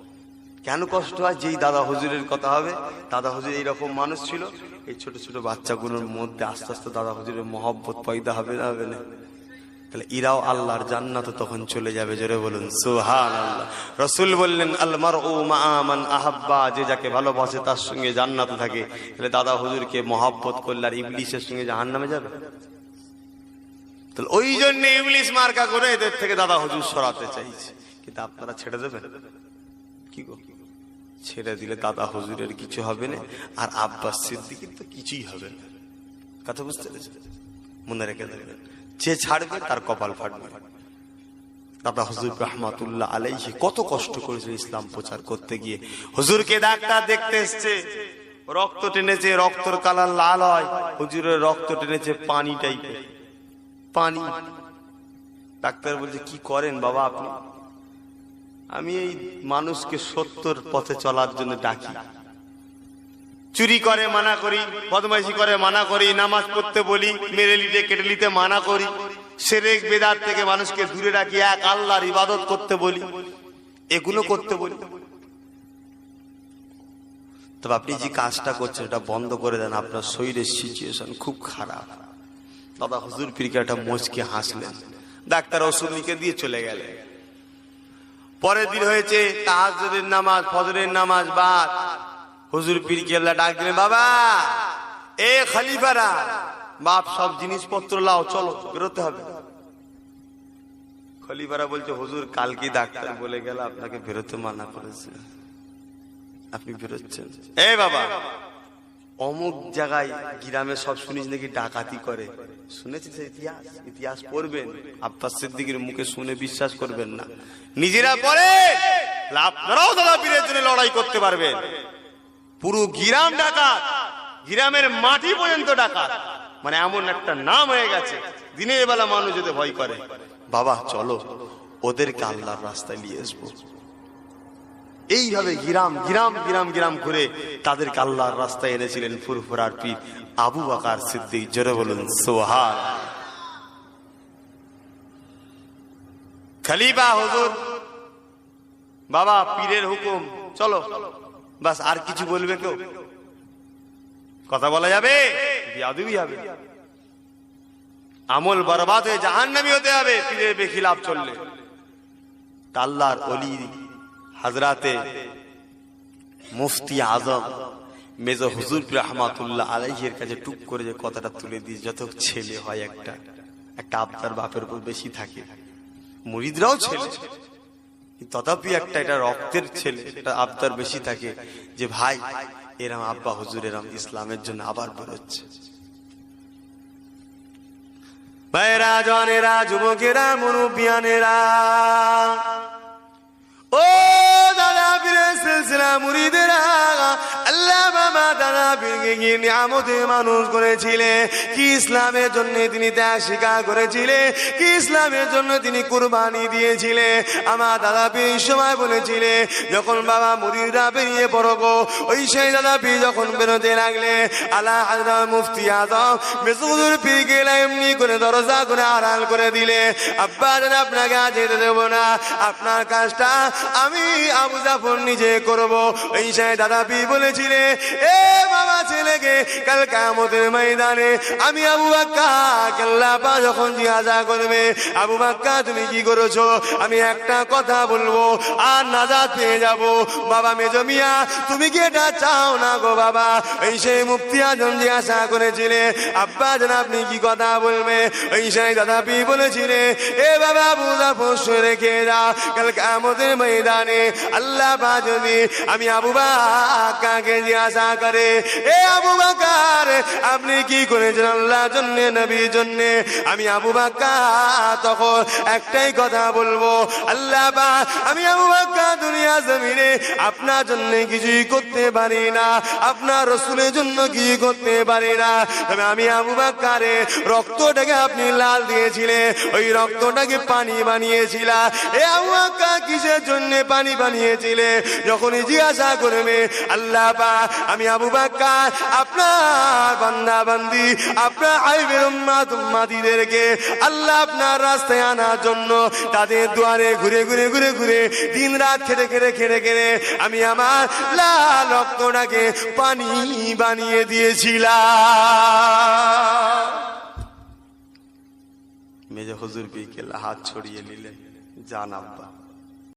কেন কষ্ট হয়? যেই দাদা হুজুরের কথা হবে, দাদা হুজুর এইরকম মানুষ ছিল, এই ছোট ছোট বাচ্চাগুলোর মধ্যে আস্তে আস্তে দাদা হুজুরের মহব্বত পয়দা হবে না, হবে না? তাহলে ইরাও আল্লাহর জান্নাতে তখন চলে যাবে। জোরে বলুন সুবহানাল্লাহ। রাসূল বললেন, আল মারউ মাআ মান আহাব্বা, যে যাকে ভালোবাসে তার সঙ্গে জান্নাতে থাকে। তাহলে দাদা হুজুরকে মহব্বত করলে আর ইবলিসের সঙ্গে জাহান্নামে যাবে? তাহলে ওই জন্য ইবলিস মার্কা করে এদের থেকে দাদা হুজুর সরাতে চাইছে। কিন্তু আপনারা ছেড়ে দেবেন কি গো? ছেড়ে দিলে দাদা হুজুরের কিছু হবে না, আর আব্বাস সিদ্দিকীর তো কিছুই হবে না। কথা বুঝতে পেরেছেন? মনে রেখে দেবেন, যে ছাড়বে তার কপাল ফাটবে। দাদা হুজুর রাহমাতুল্লাহ আলাইহি কত কষ্ট করেছে ইসলাম প্রচার করতে গিয়ে। হুজুরকে ডাক্তার দেখতে এসছে, রক্ত টেনেছে, রক্তর কালার লাল হয়। হুজুরের রক্ত টেনেছে পানি টাইপের, পানি। ডাক্তার বলছে, কি করেন বাবা আপনি? আমি এই মানুষকে সত্যর পথে চলার জন্য ডাকি। চুরি করে মানা করি, বদমাইশি করে মানা করি, নামাজ পড়তে বলি, মেরে লিতে কেটে লিতে মানা করি, শিরক বিদআত থেকে মানুষকে দূরে রাখি, এক আল্লাহর ইবাদত করতে বলি, এগুলো করতে বলি। তবে আপনি যে কাজটা করছেন এটা বন্ধ করে দেন, আপনার শরীরের সিচুয়েশন খুব খারাপ। দাদা হুজুর পীরকে মুচকে হাসলেন। ডাক্তার ওষুধ লিখে দিয়ে চলে গেলেন। পরের দিন হয়েছে তাহাজ্জুদের নামাজ, ফজরের নামাজ বাদ। হুজুর পীরকে আল্লাহ ডাক দিলেন, বাবা এ খলিফারা, বাপ সব জিনিসপত্র লাও, চলো বেরোতে হবে। খলিফারা বলছে, হুজুর কালকে ডাক্তার বলে গেল আপনাকে বেরোতে মানা করেছে, আপনি বেরোচ্ছেন? এ বাবা, অমুক জায়গায় গ্রামে সব শুনিস নাকি ডাকাতি করে, শুনেছিস? ইতিহাস, ইতিহাস পড়বেন, আব্বাস সিদ্দিকীর মুখে শুনে বিশ্বাস করবেন না, নিজেরা পড়ে আপনারাও দাদা পীরের জন্য লড়াই করতে পারবেন। পুরো গ্রাম ডাকাত, গ্রামের মাটি পর্যন্ত ডাকাত, মানে এমন একটা নাম হয়ে গেছে। দিনের বেলা মানুষ যেতে ভয় করে। বাবা চলো ওদেরকে আল্লাহর রাস্তায় নিয়ে আসবো। এইভাবে গ্রাম গ্রাম গ্রাম গ্রাম ঘুরে তাদেরকে আল্লাহর রাস্তায় এনেছিলেন ফুরফুরার পীর আবু বকর সিদ্দিক। জোরে বলুন সুবহানাল্লাহ। খলিফা হুজুর বাবা পীরের হুকুম, চলো, বাস। আর কিছু বলবে কেউ? কথা বলা যাবে? বিয়াদবি হবে, আমল বরবাদ হয়ে জাহান্নামী হতে হবে পীরের বেখিলাফ চললে। আল্লাহর ওলি হযরতে মুফতি আজম মেজো হুজুর রহমাতুল্লাহ আলাইহির কাছে টুক করে যে কথাটা তুলে দিয়ে, যত ছেলে হয় একটা একটা আবদার বাপের উপর বেশি থাকে, মুরিদরাও ছেলে, তথাপি একটা এটা রক্তের ছেলে, এটা আবদার বেশি থাকে যে ভাই এরম আব্বা হুজুর এরম ইসলামের জন্য আবার বেরোচ্ছে। ভাইরা, জনেরা, যুবকেরা, মুরব্বিয়ানেরা, ও দাদা পীরের সিলসিলা মুরিদেরা, আল্লাহ বাবা দাদা পীরকে কি নিয়ামতে মানুষ করেছিলেন, কি ইসলামের জন্য তিনি ত্যাগ স্বীকার করেছিলেন, কি ইসলামের জন্য তিনি কুরবানি দিয়েছিলেন। আমার দাদা পীর সময় বলেছিলেন, যখন বাবা মুরিদরা বেরিয়ে পড়ো গো, ওই সেই দাদা পীর যখন বেরোতে লাগলে, আলা হযরত মুফতি আজম মেজুর পীরকে এমনি করে দরজা করে আড়াল করে দিলে, আব্বা জান আপনাকে আজ যেতে দেবো না, আপনার কাজটা আমি আবু জাফর নিজে করব। এই সেই দাদা পীর বলেছিলেন, এ বাবা ছেলেকে কাল কিয়ামতের ময়দানে আমি আবু বকর আল্লাহ পাক যখন জিজ্ঞাসা করবে, আবু বকর তুমি কি করেছো, আমি একটা কথা বলবো আর নাজাত পেয়ে যাব। বাবা মেজো মিয়া তুমি কি এটা চাও না গো বাবা? এই সেই মুফতি আজম জিজ্ঞাসা করেছিলেন, আব্বা জান আপনি কি কথা বলবে? এই সেই দাদা পীর বলেছিলেন, এ বাবা আবু জাফর শুনে রেখে যাও, কাল কিয়ামতের ময়দানে আল্লাহ পাক যদি আমি আবু বকরকে জিজ্ঞাসা করে, এ আবু বকর আপনি কি করেছেন আল্লাহর জন্য, নবীর জন্য, আমি আবু বকর তখন একটাই কথা বলবো, আল্লাহ পাক আমি আবু বকর দুনিয়া জমিনে আপনার জন্য কিছুই করতে পারি না, আপনার রাসূলের জন্য কিছুই করতে পারি না, তবে আমি আবু বকরের রক্তটাকে আপনি লাল দিয়েছিলেন, ওই রক্তটাকে পানি বানিয়েছিলাম। এ আবু বকর কিসের জন্য পানি বানিয়েছিলে? যখনই জিজ্ঞাসা করবে, আল্লাহ পাক আমি আবু বকর আপনার বান্দা বান্দি, আপনার আইবের উম্মত উম্মতিদেরকে আল্লাহ আপনার রাস্তায় আনার জন্য তাদের দুয়ারে ঘুরে ঘুরে ঘুরে ঘুরে দিন রাত খেটে খেটে খেটে খেটে আমি আমার লাল রক্তটাকে পানি বানিয়ে দিয়েছিলাম। মেজো হুজুর পীরকে হাত ছড়িয়ে নিলেন, জান আব্বা